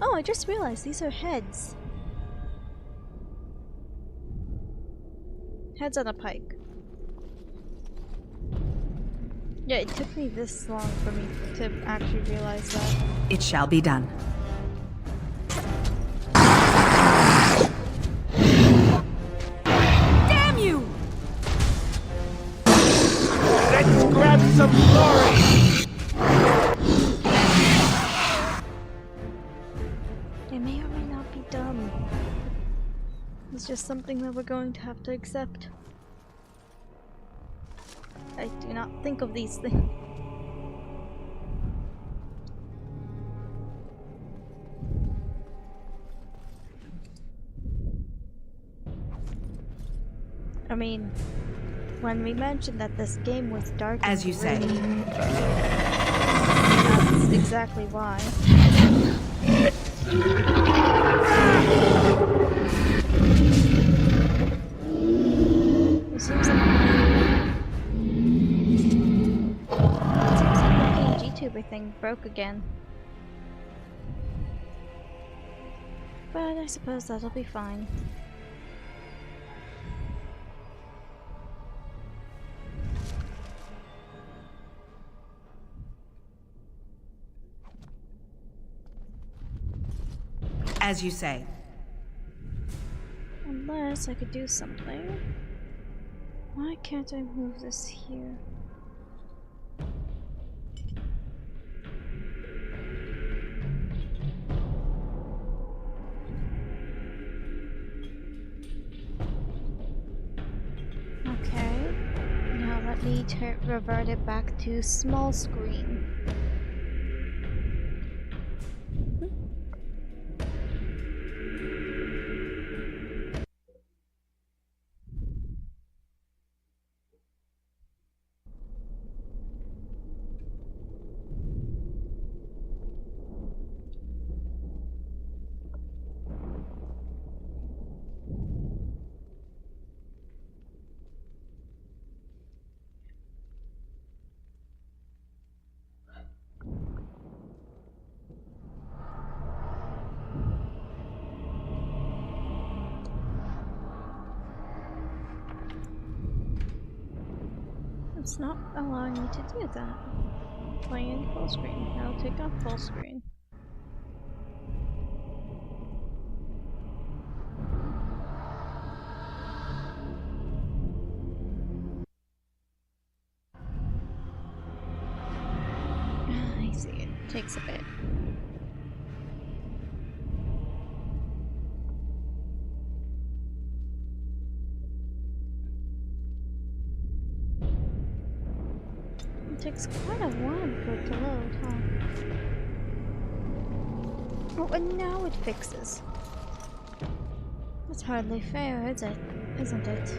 Oh, I just realized these are heads. Heads on a pike. Yeah, it took me this long for me to actually realize that. It shall be done. Damn you! Let's grab some glory! It may or may not be dumb. It's just something that we're going to have to accept. I do not think of these things. I mean, when we mentioned that this game was dark, as you say, that's exactly why. It seems like the PNG-Tuber thing broke again. But I suppose that'll be fine. As you say. Unless I could do something. Why can't I move this here? Okay. Now let me revert it back to small screen. It's not allowing me to do that. Playing full screen. Now take off full screen. I see it. Takes a bit. It takes quite a while for it to load, huh? Oh, and now it fixes. That's hardly fair, is it? Isn't it?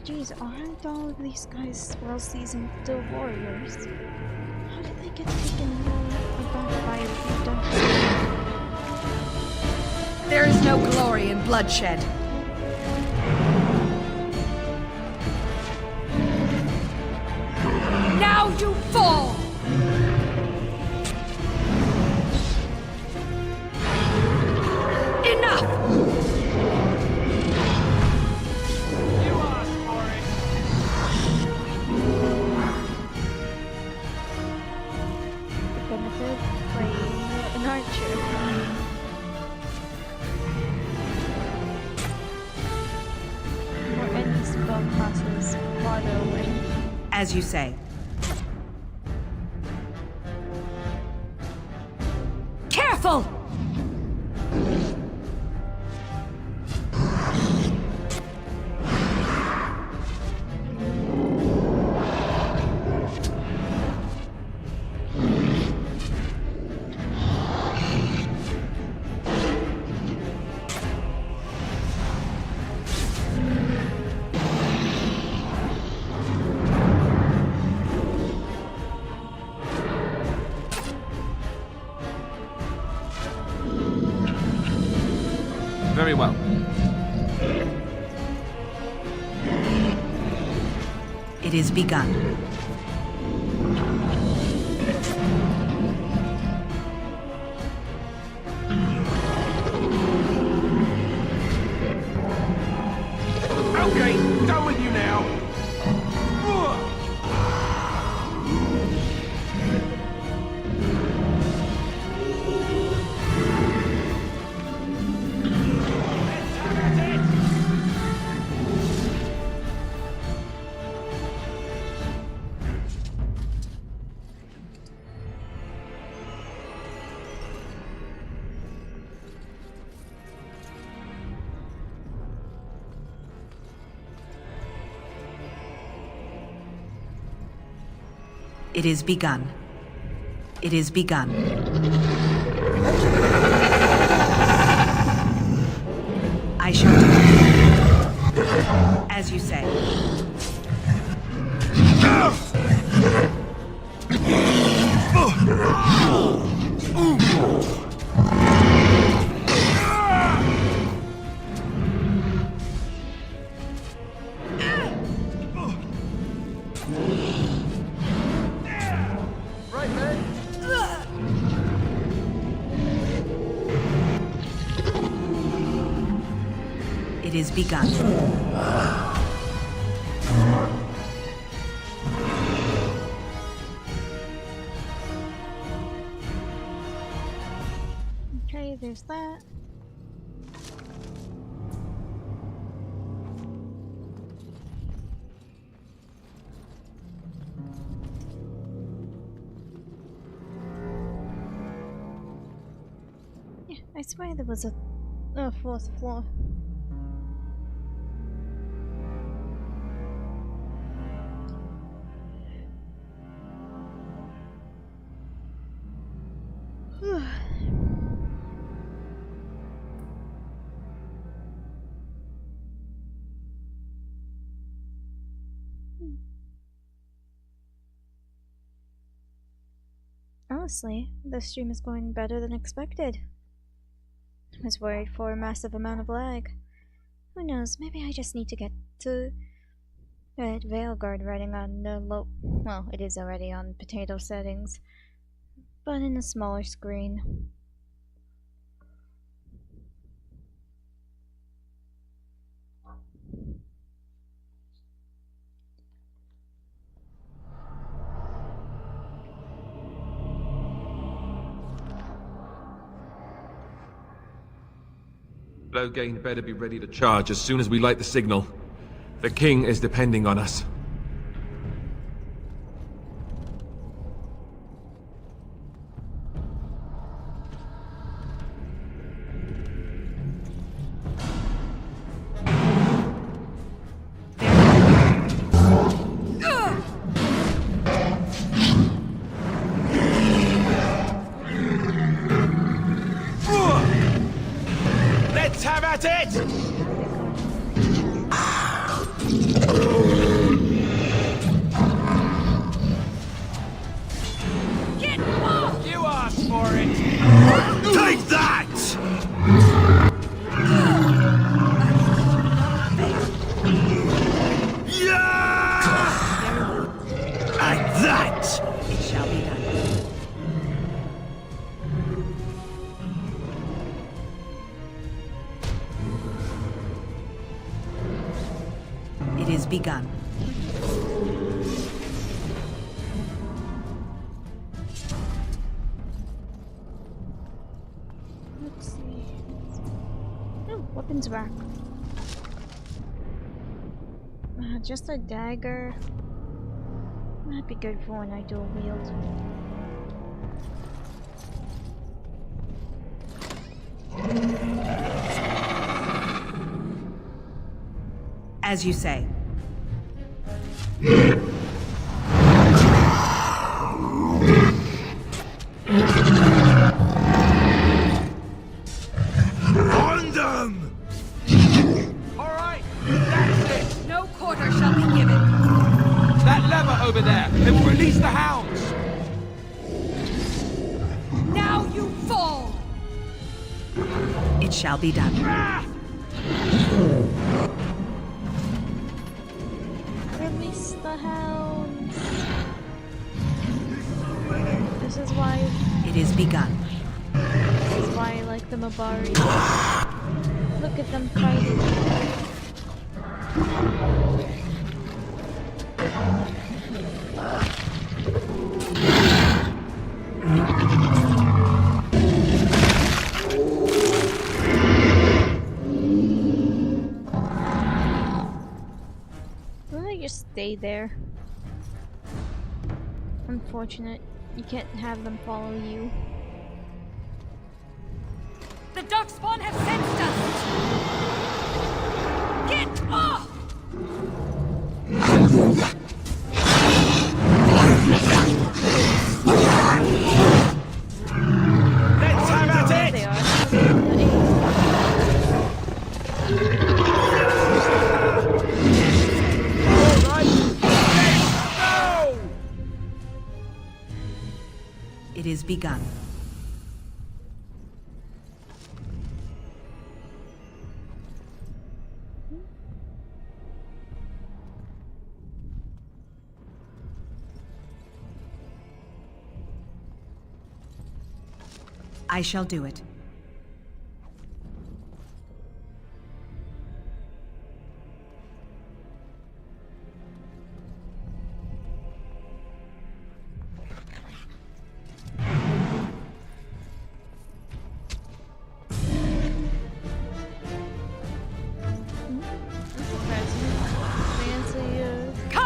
Jeez, aren't all of these guys well-seasoned warriors? How did they get taken aback by redundancy? There is no glory in bloodshed. Now you fall! Enough! As you say. Careful! Very well. It is begun. Okay, done with you now. It is begun. It is begun. I shall do it. As you say. It is begun. Okay, there's that. Yeah, I swear there was a fourth floor. Honestly, this stream is going better than expected. I was worried for a massive amount of lag. Who knows, maybe I just need to get to Veilguard running on the low... well, it is already on potato settings, but in a smaller screen. Loghain better be ready to charge as soon as we light the signal. The king is depending on us. Let's have at it! Get off! You asked for it! Take that! Yeah! And that! It shall be done. It is begun. Let's see. Oh, weapons rack. Just a dagger. Might be good for when I dual wield. As you say. On them! Alright, that's it! No quarter shall be given. That lever over there, it will release the hounds! Now you fall! It shall be done. Release the hounds. This is why. It is begun. This is why I like the Mabari. Look at them fighting. Why don't I just stay there? Unfortunate. You can't have them follow you. The Darkspawn have sensed us! Get off! Let's have at it! They are. Alright, let's go! It is begun. I shall do it.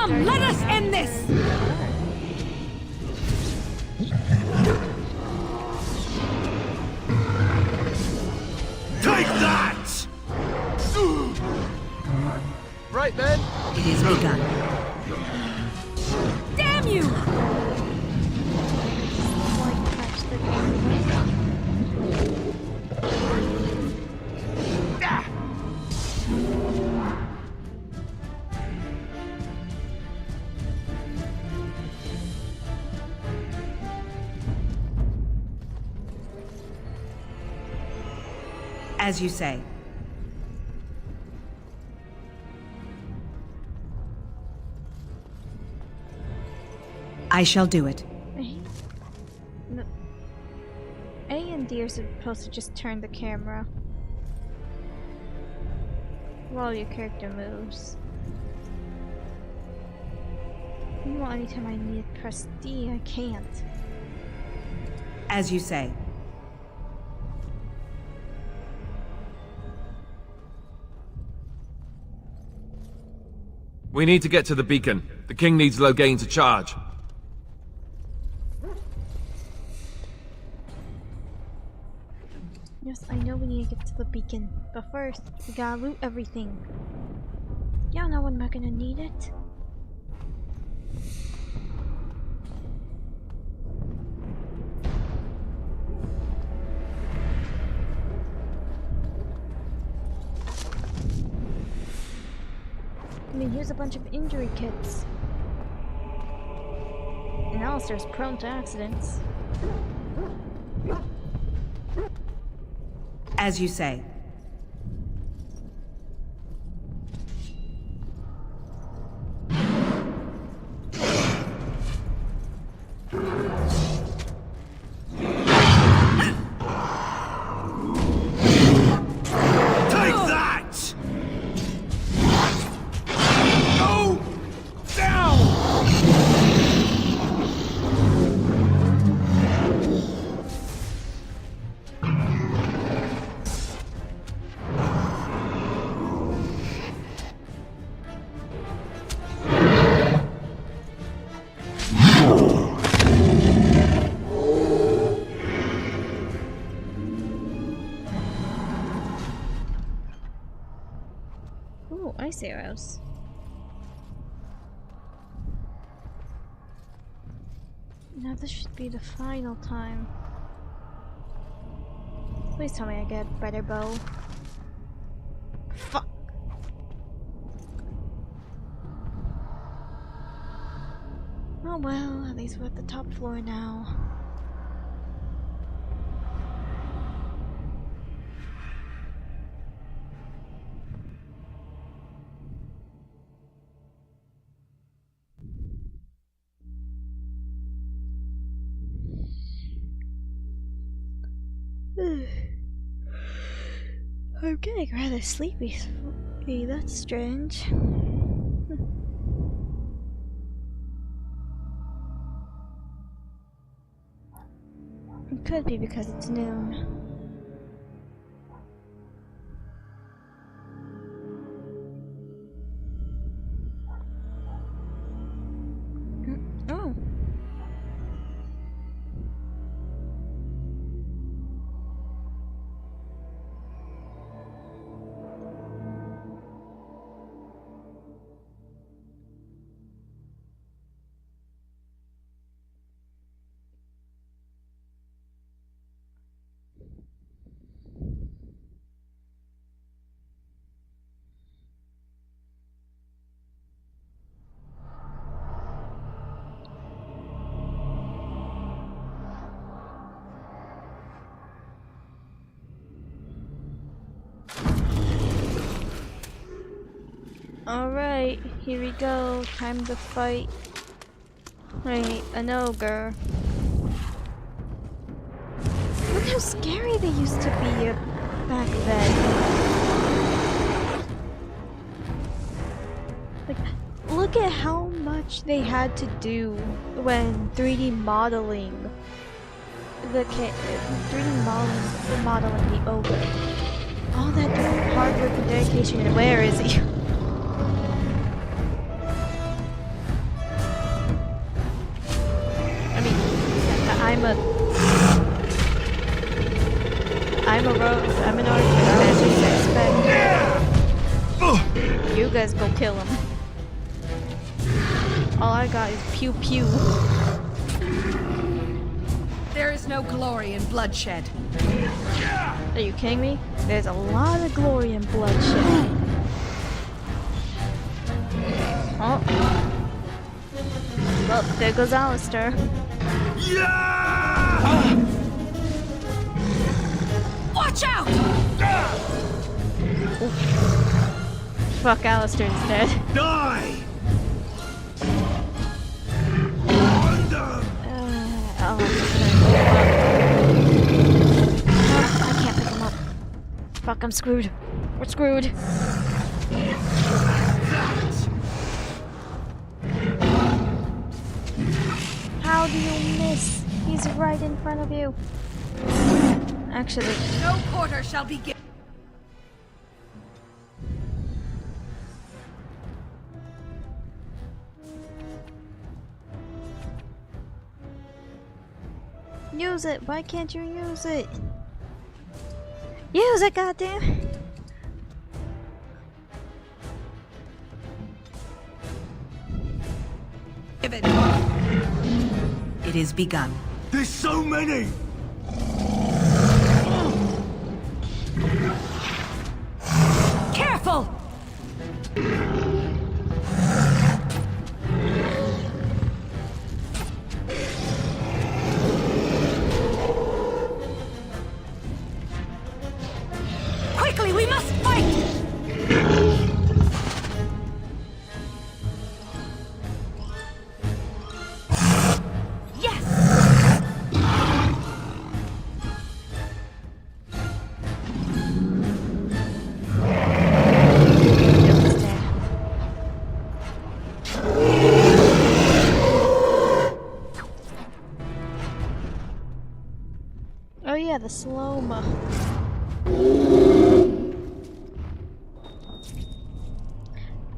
Come, let us end this! Take that! Right then. It is begun. Damn you! As you say. I shall do it. No. A and D are supposed to just turn the camera while your character moves. Well, anytime I need to press D, I can't. As you say. We need to get to the beacon. The king needs Loghain to charge. Yes, I know we need to get to the beacon, but first, we gotta loot everything. Y'all know when we're gonna need it. I mean, here's a bunch of injury kits. And Alistair's prone to accidents. As you say. Ooh, ice arrows. Now this should be the final time. Please tell me I get a better bow. Fuck. Oh well, at least we're at the top floor now. I'm getting rather sleepy. That's strange. It could be because it's noon. Oh. Alright, here we go. Time to fight. Wait, an ogre. Look how scary they used to be back then. Like, look at how much they had to do when 3D modeling the 3D modeling the ogre. All that hard work and dedication, and where is he? guys go kill him. All I got is pew pew. There is no glory in bloodshed. Are you kidding me? There's a lot of glory in bloodshed. Oh. Well, there goes Alistair. Watch out! Ooh. Fuck, Alistair's dead. Die! I can't pick him up. Fuck, I'm screwed. We're screwed. How do you miss? He's right in front of you. Actually, no quarter shall be given. use it. Why can't you use it? Use it, goddamn. It is begun. There's so many! Careful! Quickly, we must fight! Oh yeah, the slow-mo.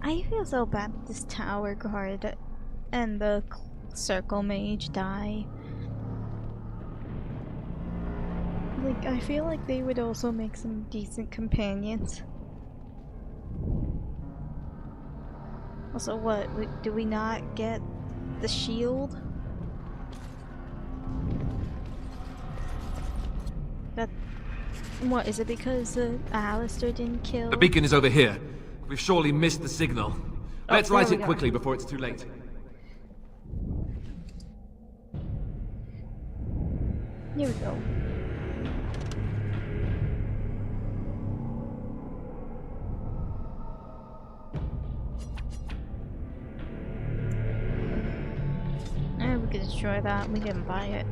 I feel so bad that this tower guard and the circle mage die. Like, I feel like they would also make some decent companions. Also, what? Do we not get the shield? That... What, is it because Alistair didn't kill... The beacon is over here. We've surely missed the signal. Let's light it quickly before it's too late. Here we go. We could destroy that. We didn't buy it.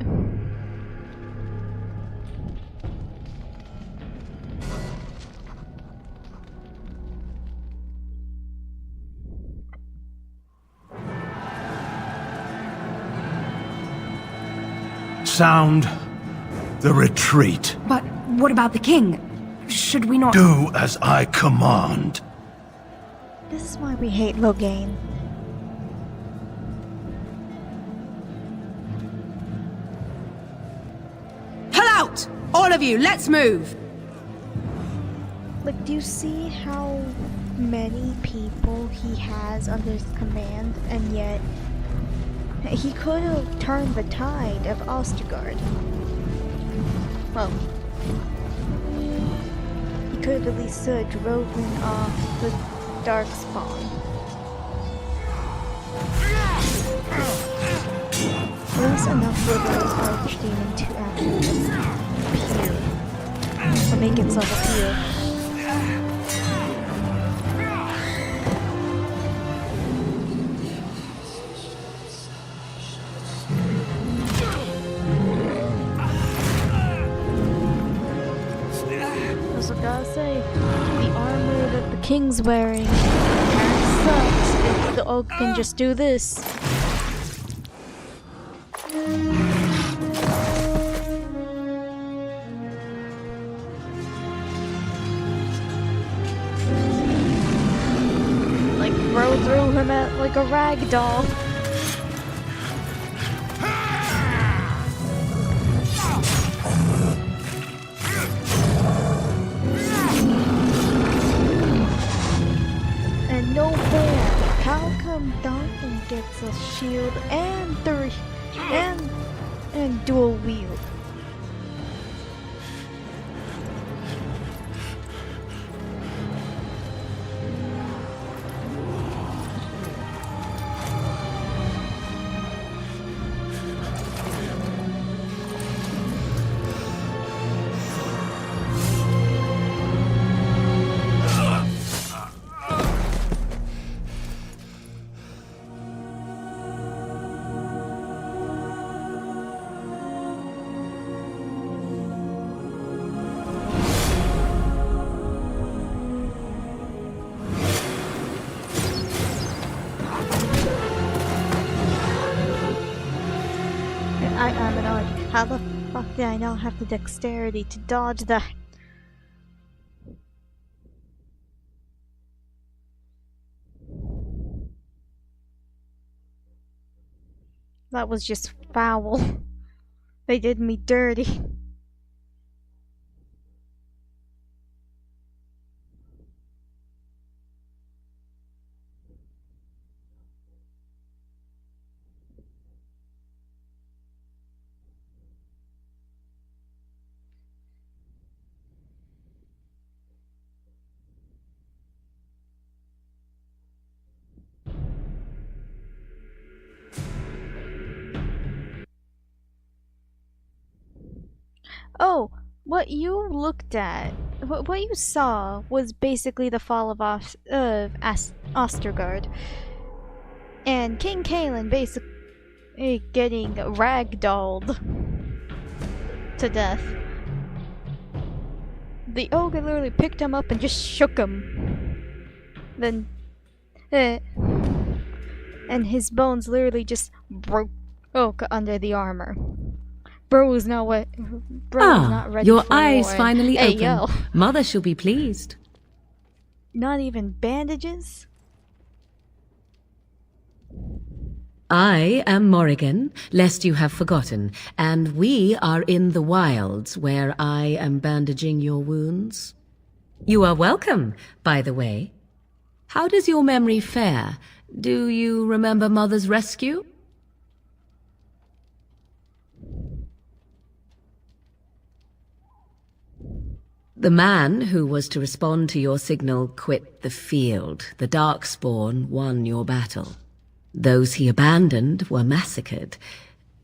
Sound the retreat. But what about the king? Should we not— Do as I command. This is why we hate Loghain. Pull out! All of you, let's move! Like, do you see how many people he has under his command, and yet he could have turned the tide of Ostergard. Well, he could have at least driven off the Darkspawn. At least enough for those Archdemon to actually appear. Or make himself appear. Also gotta say, the armor that the king's wearing kinda sucks if the oak can just do this. Like, throw through him at like a rag doll. And no gets a shield and and dual wield. I'm an arch. How the fuck did I not have the dexterity to dodge that? That was just foul. They did me dirty. Oh, what you looked at, what you saw was basically the fall of Ostergard. And King Cailan basically getting ragdolled to death. The ogre literally picked him up and just shook him. Then, and his bones literally just broke under the armor. Bro is not what. Bro is not ready your for eyes war. finally Hey, open. yo. Mother shall be pleased. Not even bandages? I am Morrigan, lest you have forgotten, and we are in the wilds where I am bandaging your wounds. You are welcome, by the way. How does your memory fare? Do you remember Mother's rescue? The man who was to respond to your signal quit the field. The Darkspawn won your battle. Those he abandoned were massacred.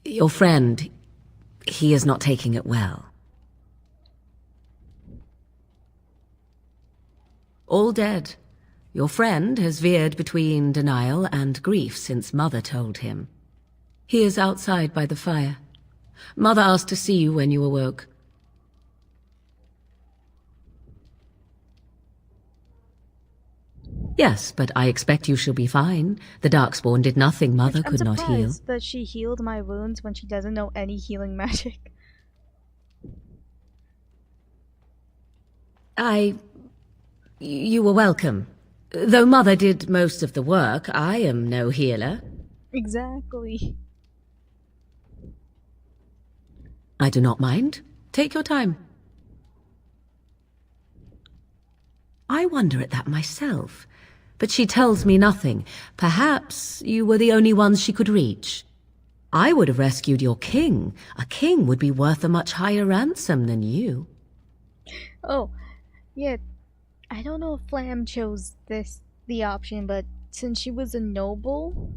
Your friend, he is not taking it well. All dead. Your friend has veered between denial and grief since Mother told him. He is outside by the fire. Mother asked to see you when you awoke. Yes, but I expect you shall be fine. The Darkspawn did nothing Mother could not heal. I'm surprised that she healed my wounds when she doesn't know any healing magic. You were welcome. Though Mother did most of the work, I am no healer. Exactly. I do not mind. Take your time. I wonder at that myself. But she tells me nothing. Perhaps you were the only ones she could reach. I would have rescued your king. A king would be worth a much higher ransom than you. Oh, yeah. I don't know if Flam chose the option, but since she was a noble,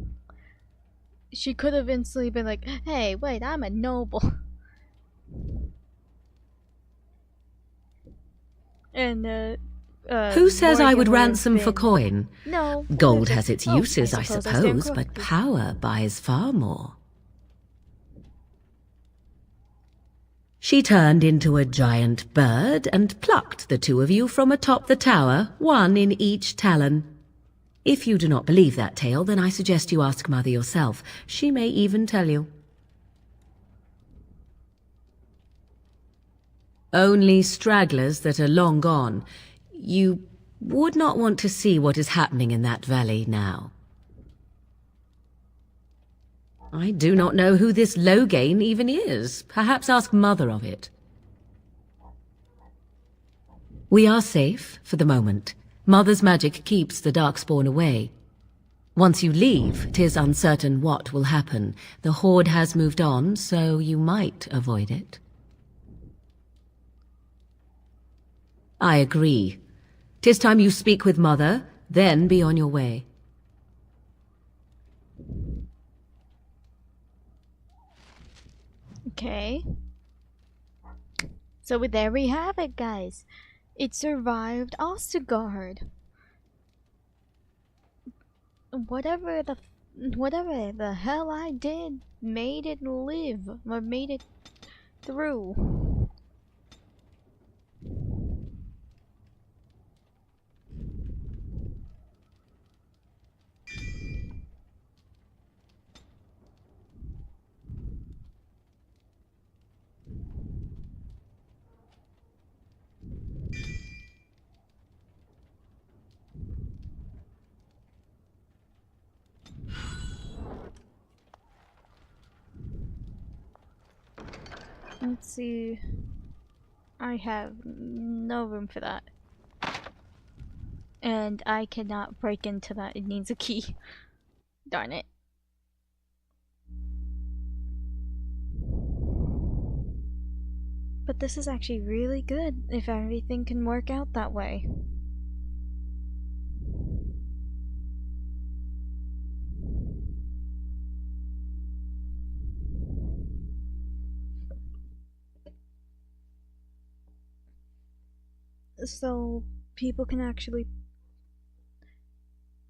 she could have instantly been like, hey, wait, I'm a noble. And, who says I would Morrigan ransom for been... coin? No. Gold has its I uses, I stand suppose, but corrected. power buys far more. She turned into a giant bird and plucked the two of you from atop the tower, one in each talon. If you do not believe that tale, then I suggest you ask Mother yourself. She may even tell you. Only stragglers that are long gone. You would not want to see what is happening in that valley now. I do not know who this Loghain even is. Perhaps ask Mother of it. We are safe for the moment. Mother's magic keeps the Darkspawn away. Once you leave, 'tis uncertain what will happen. The Horde has moved on, so you might avoid it. I agree. 'Tis time you speak with Mother, then be on your way. Okay. So there we have it, guys. It survived Ostergard. Whatever the hell I did made it live, or made it through. Let's see. I have no room for that. And I cannot break into that. It needs a key. Darn it. But this is actually really good if everything can work out that way. So people can actually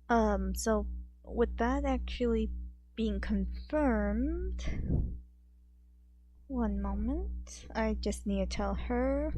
so with that actually being confirmed, one moment, I just need to tell her.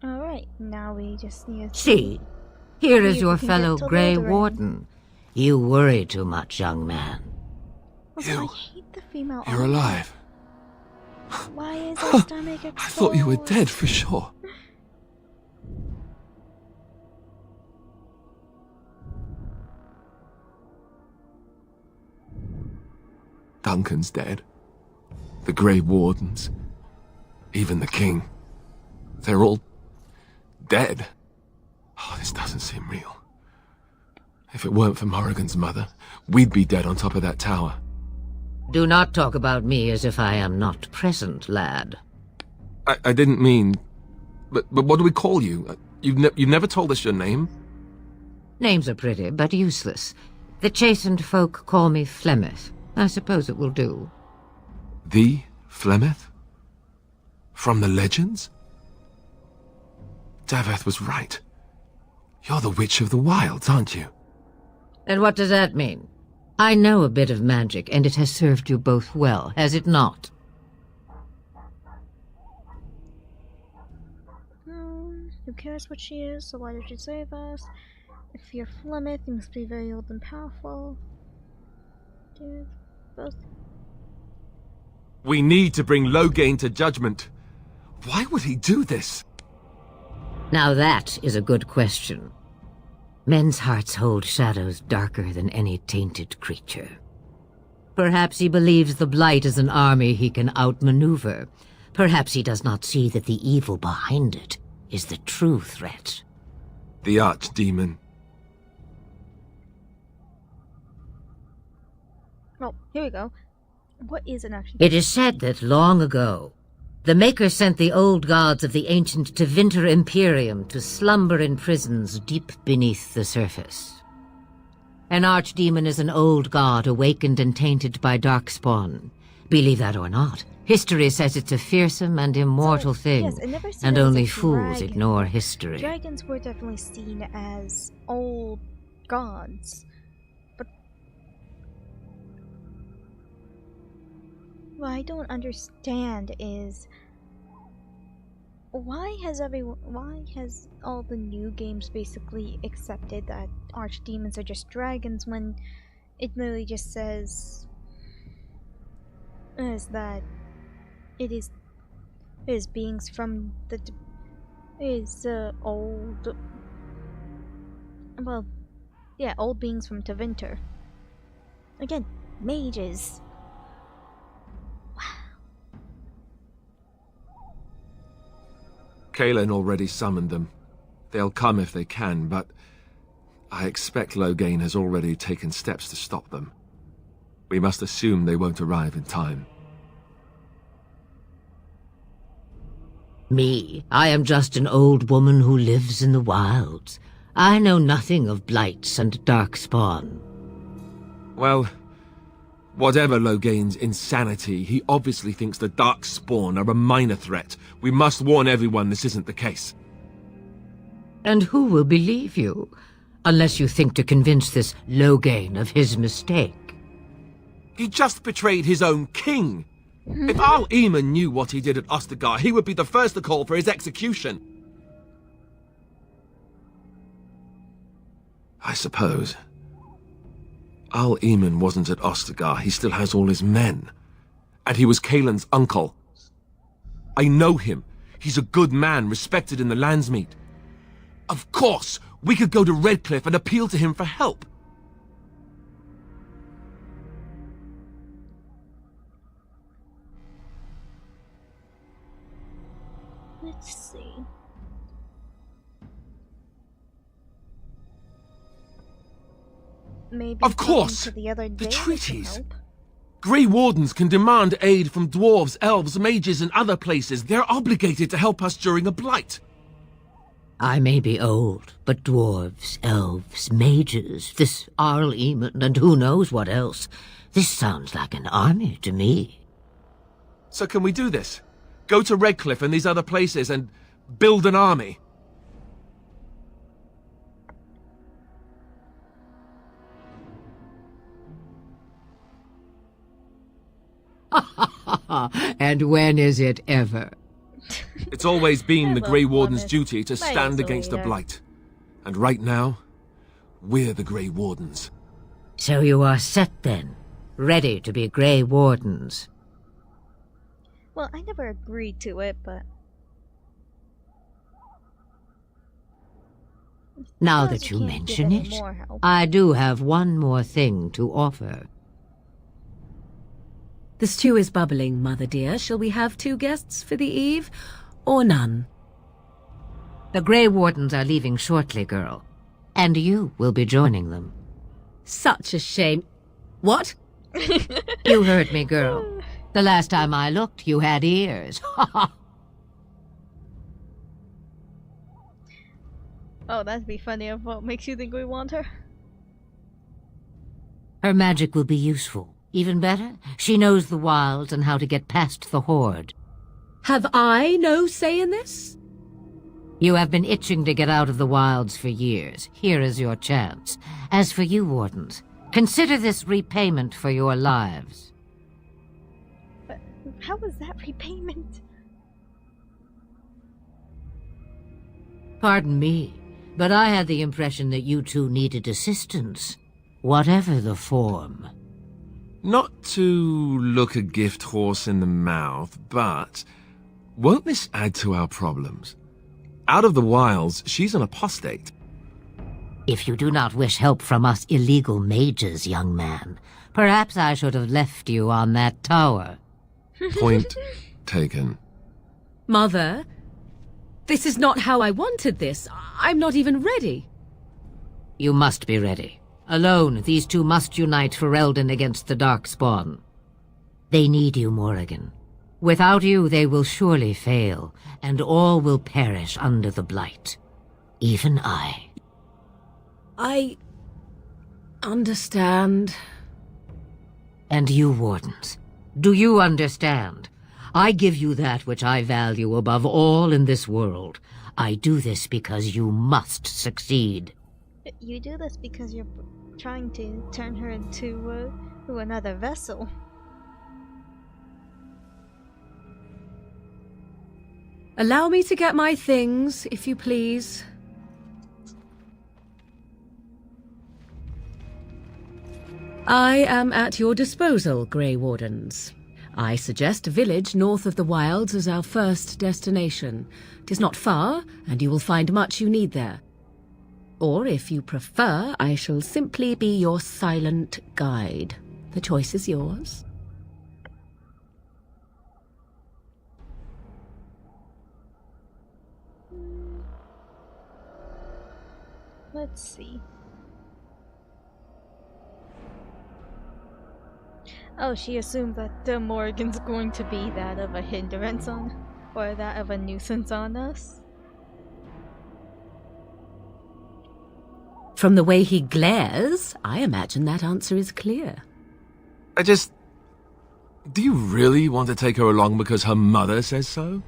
Alright, now we just need to See, here is if your we can fellow get to Grey Lotharing. Warden. You worry too much, young man. Also, I hate the female You're armor. alive. Why is her stomach exposed? I thought you were dead for sure. Duncan's dead. The Grey Wardens. Even the King. They're all dead. Oh, this doesn't seem real. If it weren't for Morrigan's mother, we'd be dead on top of that tower. Do not talk about me as if I am not present, lad. I didn't mean... But what do we call you? You've never told us your name? Names are pretty, but useless. The chastened folk call me Flemeth. I suppose it will do. The Flemeth? From the legends? Daveth was right. You're the Witch of the Wilds, aren't you? And what does that mean? I know a bit of magic, and it has served you both well, has it not? Who cares what she is, so why did she save us? If you're Flemeth, you must be very old and powerful. Dude, both. We need to bring Loghain to judgment. Why would he do this? Now that is a good question. Men's hearts hold shadows darker than any tainted creature. Perhaps he believes the Blight is an army he can outmaneuver. Perhaps he does not see that the evil behind it is the true threat. The Archdemon. Oh, here we go. What is an Archdemon? It is said that long ago, the Maker sent the old gods of the ancient Tevinter Imperium to slumber in prisons deep beneath the surface. An archdemon is an old god awakened and tainted by darkspawn, Believe that or not, history says it's a fearsome and immortal thing, yes, it never said and it was only a fools dragon. ignore history. Dragons were definitely seen as old gods, but what I don't understand is why has all the new games basically accepted that archdemons are just dragons when it literally just says that it is beings from the old, well, yeah, old beings from Tevinter. Again, mages. Kaelin already summoned them. They'll come if they can, but I expect Loghain has already taken steps to stop them. We must assume they won't arrive in time. Me? I am just an old woman who lives in the wilds. I know nothing of blights and darkspawn. Well, whatever Loghain's insanity, he obviously thinks the Darkspawn are a minor threat. We must warn everyone this isn't the case. And who will believe you? Unless you think to convince this Loghain of his mistake. He just betrayed his own king. If Arl Eamon knew what he did at Ostagar, he would be the first to call for his execution. I suppose. Arl Eamon wasn't at Ostagar. He still has all his men. And he was Kaelin's uncle. I know him. He's a good man, respected in the Landsmeet. Of course, we could go to Redcliffe and appeal to him for help. Let's see. Maybe of course! To the other The Dales treaties! help. Grey Wardens can demand aid from dwarves, elves, mages, and other places. They're obligated to help us during a blight. I may be old, but dwarves, elves, mages, this Arl Eamon, and who knows what else. This sounds like an army to me. So can we do this? Go to Redcliffe and these other places and build an army? And when is it ever? It's always been the will Grey Warden's promise. duty to Maybe stand it's against the later. Blight. And right now, we're the Grey Wardens. So you are set then, ready to be Grey Wardens. Well, I never agreed to it, but Now Suppose that you you can't give mention any it, more help. I do have one more thing to offer. The stew is bubbling, Mother dear. Shall we have 2 guests for the eve, or none? The Grey Wardens are leaving shortly, girl. And you will be joining them. Such a shame. What? You heard me, girl. The last time I looked, you had ears. oh, that'd be funny. Of what makes you think we want her? Her magic will be useful. Even better, she knows the wilds and how to get past the Horde. Have I no say in this? You have been itching to get out of the wilds for years. Here is your chance. As for you, Wardens, consider this repayment for your lives. But how was that repayment? Pardon me, but I had the impression that you two needed assistance, whatever the form. Not to look a gift horse in the mouth, but won't this add to our problems? Out of the wilds, she's an apostate. If you do not wish help from us illegal mages, young man, perhaps I should have left you on that tower. Point taken. Mother, this is not how I wanted this. I'm not even ready. You must be ready. Alone, these two must unite Ferelden against the Darkspawn. They need you, Morrigan. Without you, they will surely fail, and all will perish under the Blight. Even I. I understand. And you, Wardens, Do you understand? I give you that which I value above all in this world. I do this because you must succeed. You do this because you're trying to turn her into another vessel. Allow me to get my things, if you please. I am at your disposal, Grey Wardens. I suggest a village north of the Wilds as our first destination. 'Tis not far, and you will find much you need there. Or, if you prefer, I shall simply be your silent guide. The choice is yours. Let's see. Oh, she assumed that the Morrigan's going to be that of a hindrance on, or that of a nuisance on us. From the way he glares, I imagine that answer is clear. Do you really want to take her along because her mother says so?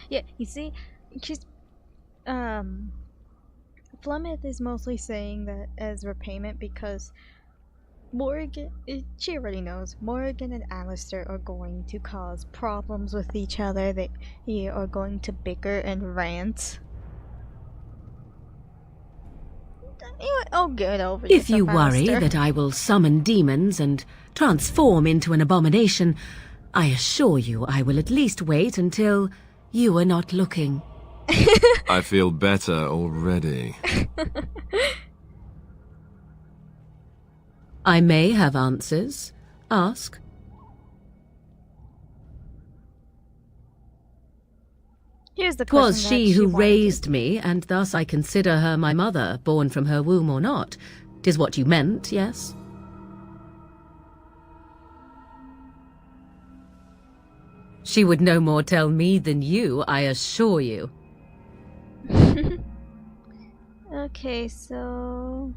Yeah, you see, she's, Flemeth is mostly saying that as repayment because Morrigan, she already knows, Morrigan and Alistair are going to cause problems with each other. They are going to bicker and rant. I'll get over If you yourself, worry Alistair. that I will summon demons and transform into an abomination, I assure you I will at least wait until you are not looking. I feel better already. I may have answers. Ask. Here's the 'Twas question she that who wanted. raised me, and thus I consider her my mother, born from her womb or not. 'Tis what you meant, yes? She would no more tell me than you, I assure you. Okay, so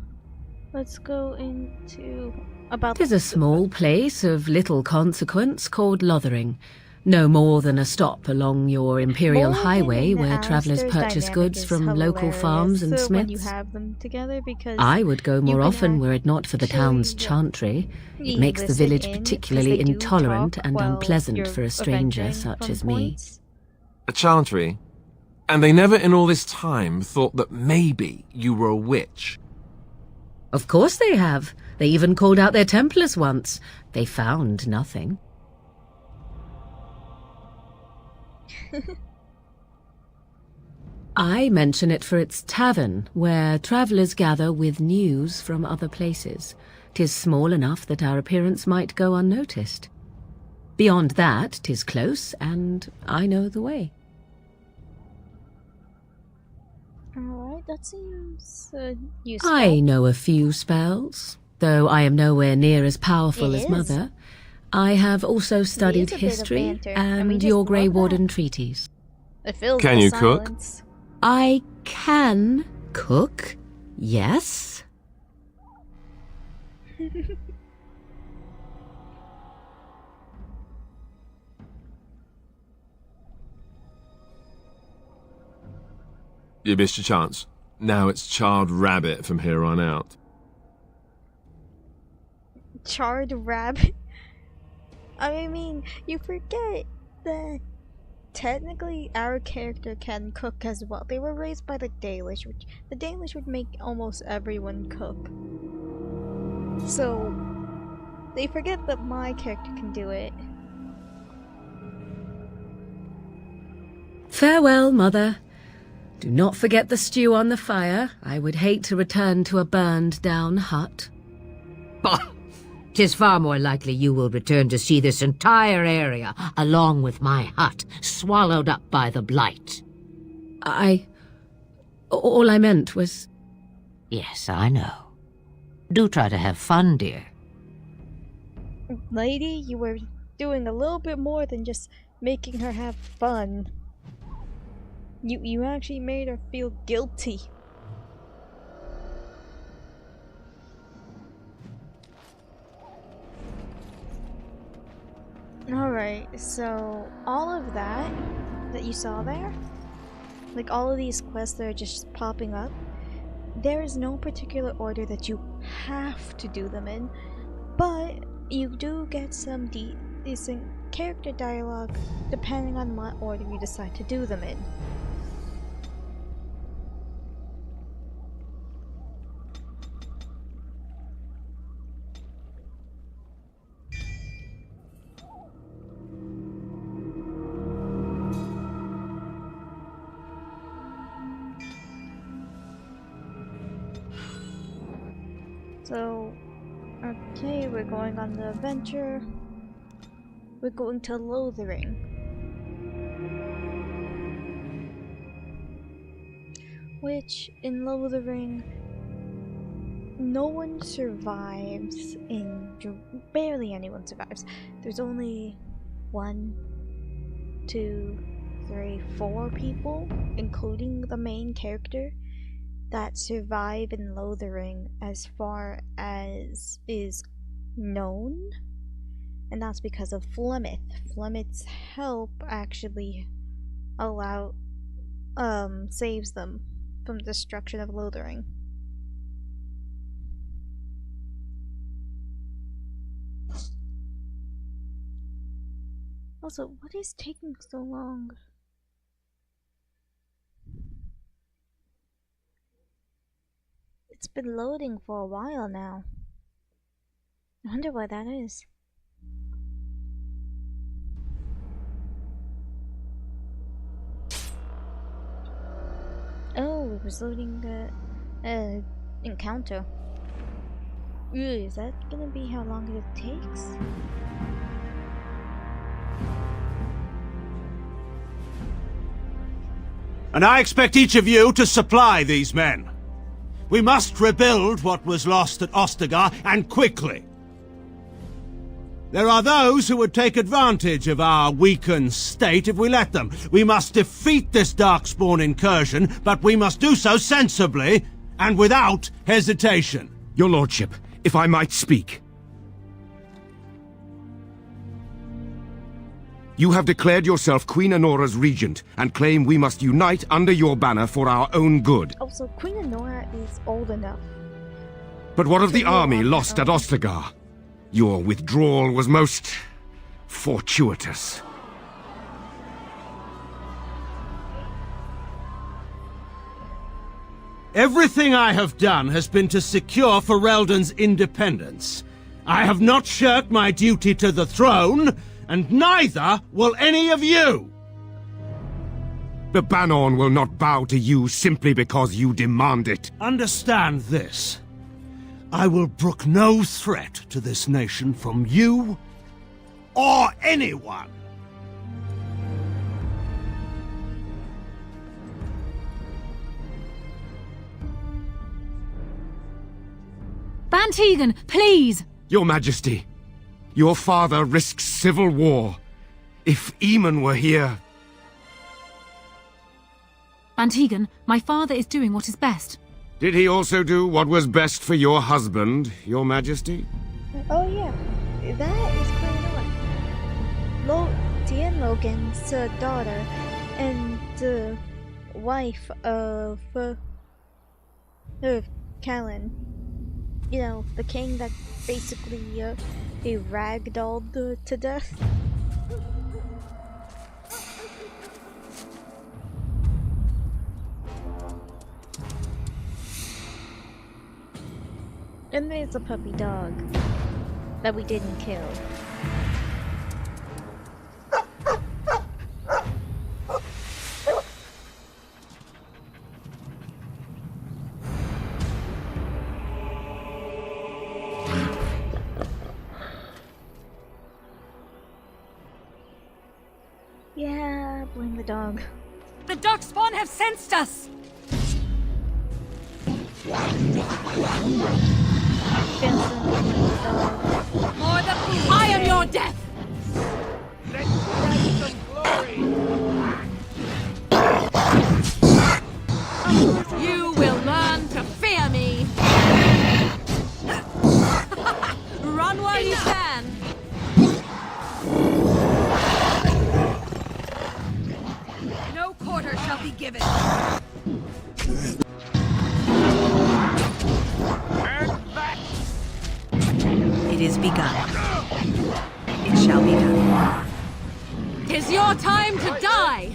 let's go into about. 'Tis a small place of little consequence called Lothering. No more than a stop along your Imperial Morrigan Highway and where travellers Alistair's purchase dynamic goods is from local hilarious, farms and when you smiths. have them together, because I would go more you can often were it not for the town's actually, chantry. you It makes the listen village in, 'cause particularly they do intolerant talk and while unpleasant you're for a stranger avenging such from as me. points. A chantry? And they never in all this time thought that maybe you were a witch? Of course they have. They even called out their Templars once. They found nothing. I mention it for its tavern, where travellers gather with news from other places. 'Tis small enough that our appearance might go unnoticed. Beyond that, 'tis close, and I know the way. Alright, that seems useful. I know a few spells, though I am nowhere near as powerful It as is. Mother. I have also studied a bit of history banter, and we and just your Grey love that. Warden treaties. It fills Can the you cook? silence. I can cook, yes. You missed your chance. Now it's charred rabbit from here on out. Charred rabbit. I mean, you forget that technically our character can cook as well. They were raised by the Dalish, which the Dalish would make almost everyone cook. So they forget that my character can do it. Farewell, Mother. Do not forget the stew on the fire. I would hate to return to a burned-down hut. Bah! 'Tis far more likely you will return to see this entire area, along with my hut, swallowed up by the blight. All I meant was... Yes, I know. Do try to have fun, dear. Lady, you were doing a little bit more than just making her have fun. You actually made her feel guilty. Alright, so all of that you saw there, like all of these quests that are just popping up, there is no particular order that you have to do them in, but you do get some decent character dialogue depending on what order you decide to do them in. So, okay, we're going on the adventure. We're going to Lothering. Which, in Lothering, no one survives barely anyone survives. There's only 1, 2, 3, 4 people, including the main character, that survive in Lothering as far as is known, and that's because of Flemeth. Flemeth's help actually saves them from the destruction of Lothering. Also, what is taking so long? It's been loading for a while now. I wonder why that is. Oh, it was loading the encounter. Really, is that gonna be how long it takes? And I expect each of you to supply these men. We must rebuild what was lost at Ostagar, and quickly. There are those who would take advantage of our weakened state if we let them. We must defeat this Darkspawn incursion, but we must do so sensibly and without hesitation. Your lordship, if I might speak. You have declared yourself Queen Anora's regent, and claim we must unite under your banner for our own good. Also, Queen Anora is old enough. But what of the army lost at Ostagar? Your withdrawal was most fortuitous. Everything I have done has been to secure Ferelden's independence. I have not shirked my duty to the throne, and neither will any of you! The Bannorn will not bow to you simply because you demand it. Understand this. I will brook no threat to this nation from you or anyone. Van Tegan, please! Your Majesty, your father risks civil war. If Eamon were here... Van Tegan, my father is doing what is best. Did he also do what was best for your husband, your Majesty? Oh yeah, that is Queen Anora. Tien Logan's daughter and the wife of Callan. You know, the king that basically he ragdolled to death. And there's a puppy dog that we didn't kill. Yeah, blame the dog. The Darkspawn have sensed us! I am your death! You will learn to fear me! Run while you can! give it. It is begun. It shall be done. 'Tis your time to die!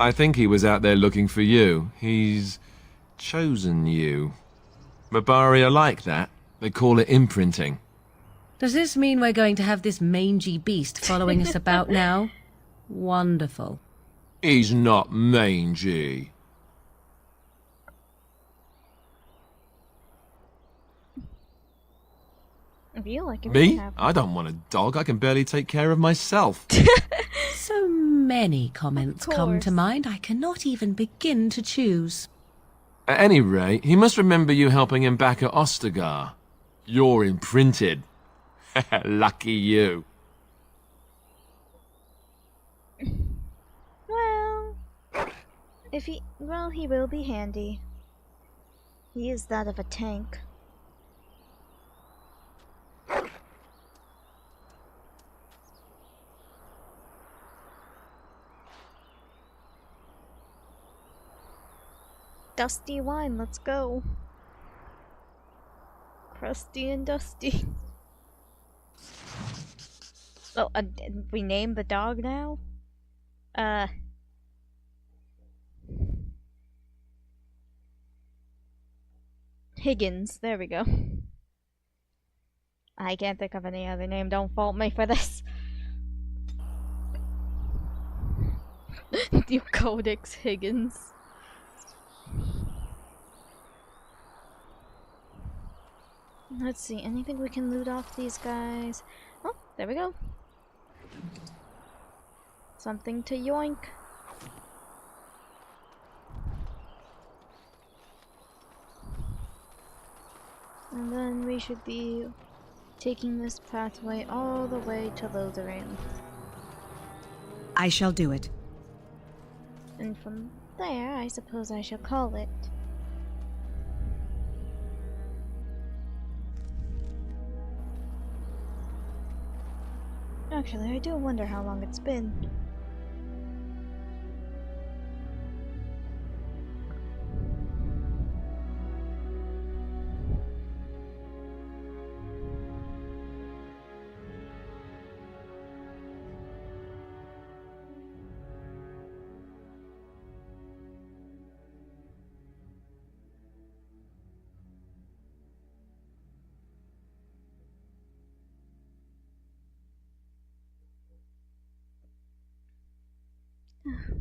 I think he was out there looking for you. He's chosen you. Mabari are like that. They call it imprinting. Does this mean we're going to have this mangy beast following us about now? Wonderful. He's not mangy. I feel like it Me? have... I don't want a dog. I can barely take care of myself. So many comments come to mind, I cannot even begin to choose. At any rate, he must remember you helping him back at Ostagar. You're imprinted. Lucky you. Well, he will be handy. He is that of a tank. Dusty wine, let's go. Crusty and Dusty. Oh, we named the dog now? Higgins, there we go. I can't think of any other name, don't fault me for this. The Codex Higgins. Let's see, anything we can loot off these guys? Oh, there we go. Something to yoink. And then we should be taking this pathway all the way to Lothering. I shall do it. And from there, I suppose I shall call it. Actually, I do wonder how long it's been.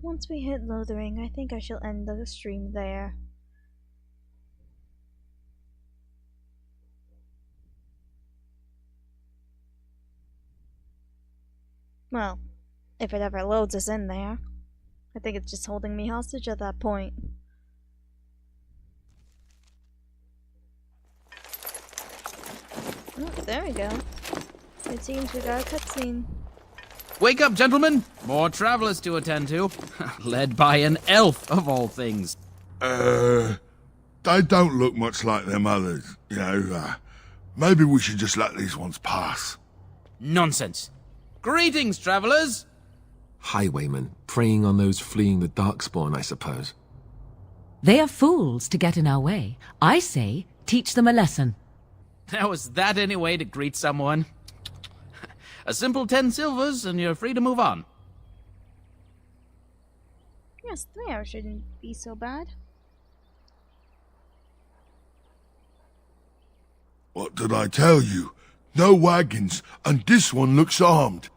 Once we hit Lothering, I think I shall end the stream there. Well, if it ever loads us in there. I think it's just holding me hostage at that point. Oh, there we go. It seems we got a cutscene. Wake up, gentlemen! More travelers to attend to. Led by an elf, of all things. They don't look much like them others, you know. Maybe we should just let these ones pass. Nonsense. Greetings, travelers! Highwaymen, preying on those fleeing the Darkspawn, I suppose. They are fools to get in our way. I say, teach them a lesson. Now, is that any way to greet someone? A simple 10 silvers, and you're free to move on. Yes, 3 hours shouldn't be so bad. What did I tell you? No wagons, and this one looks armed.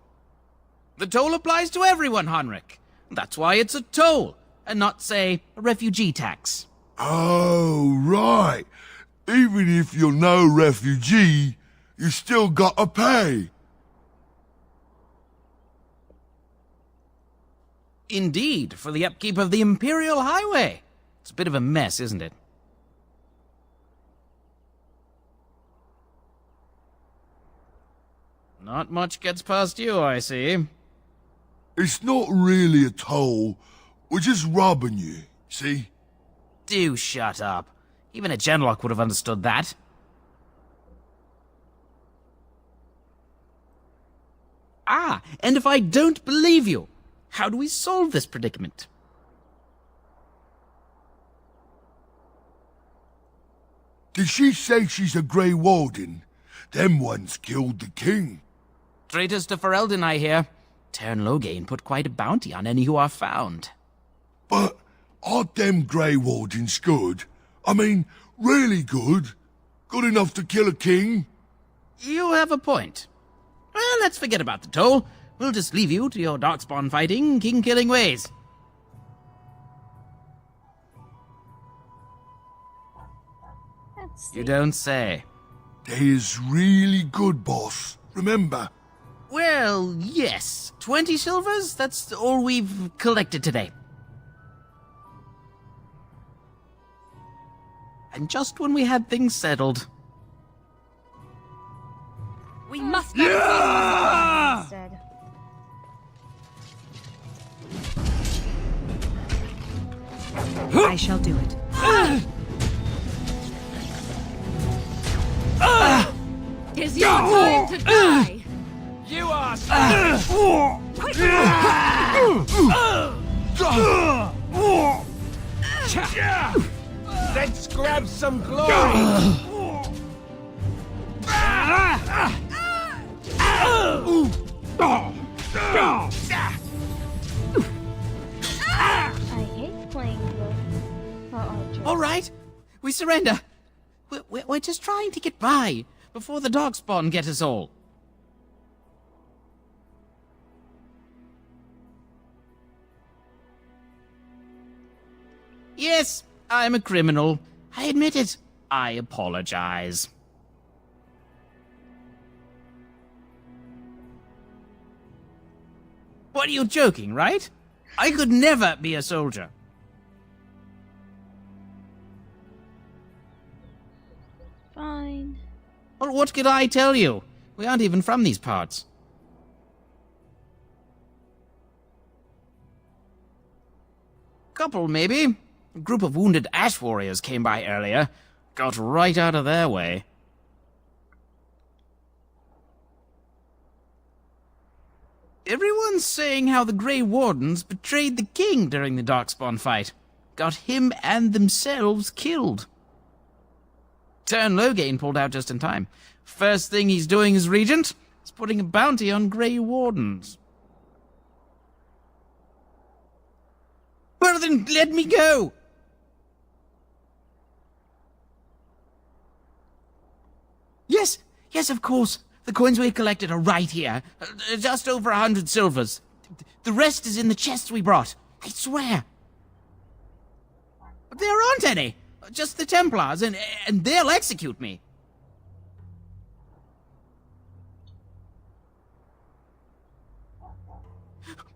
The toll applies to everyone, Henrik. That's why it's a toll, and not, say, a refugee tax. Oh, right. Even if you're no refugee, you still gotta pay. Indeed, for the upkeep of the Imperial Highway. It's a bit of a mess, isn't it? Not much gets past you, I see. It's not really a toll. We're just robbing you, see? Do shut up. Even a Genlock would have understood that. Ah, and if I don't believe you, how do we solve this predicament? Did she say she's a Grey Warden? Them ones killed the king. Traitors to Ferelden, I hear. Teyrn Loghain put quite a bounty on any who are found. But aren't them Grey Wardens good? I mean, really good? Good enough to kill a king? You have a point. Well, let's forget about the toll. We'll just leave you to your darkspawn fighting, king-killing ways. You don't say. They is really good, boss. Remember? Well, yes. 20 silvers? That's all we've collected today. And just when we had things settled. We must Instead. I shall do it. Tis your time to die. You are Let's grab some glory. I hate playing the archer. All right, we surrender. We're just trying to get by before the darkspawn get us all. Yes, I'm a criminal. I admit it. I apologize. What are you joking, right? I could never be a soldier. Fine. Well, what could I tell you? We aren't even from these parts. Couple, maybe. A group of wounded ash warriors came by earlier. Got right out of their way. Everyone's saying how the Grey Wardens betrayed the king during the Darkspawn fight. Got him and themselves killed. Teyrn Loghain pulled out just in time. First thing he's doing as regent is putting a bounty on Grey Wardens. Well then, let me go! Yes, of course. The coins we collected are right here. Just over 100 silvers. The rest is in the chests we brought. I swear. But there aren't any. Just the Templars, and they'll execute me.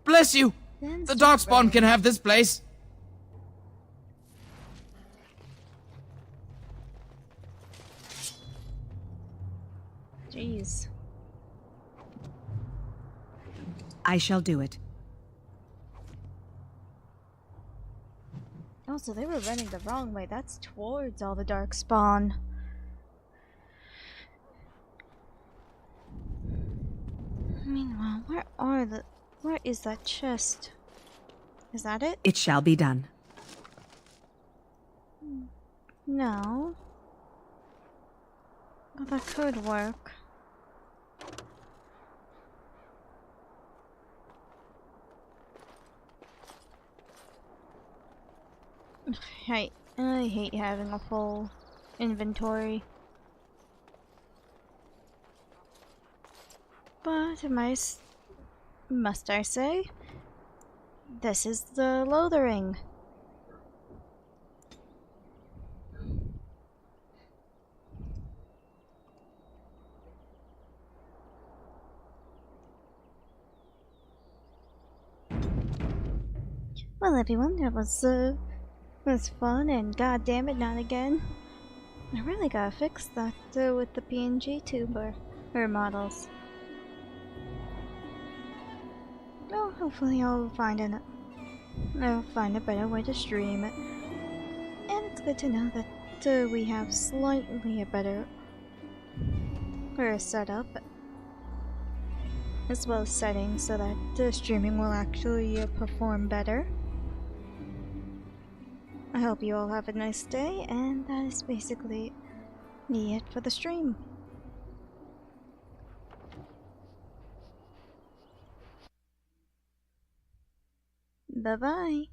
Bless you. The Darkspawn can have this place. Jeez. I shall do it. Oh, so they were running the wrong way. That's towards all the Darkspawn. Meanwhile, where is that chest? Is that it? It shall be done. No. Oh, that could work. I hate having a full inventory. But must I say, this is the Lothering. Well, everyone, that was fun, and goddammit, not again. I really gotta fix that with the PNG tuber models. hopefully I'll find a better way to stream. And it's good to know that we have slightly a better setup, as well as settings, so that the streaming will actually perform better. I hope you all have a nice day, and that is basically it for the stream. Bye-bye.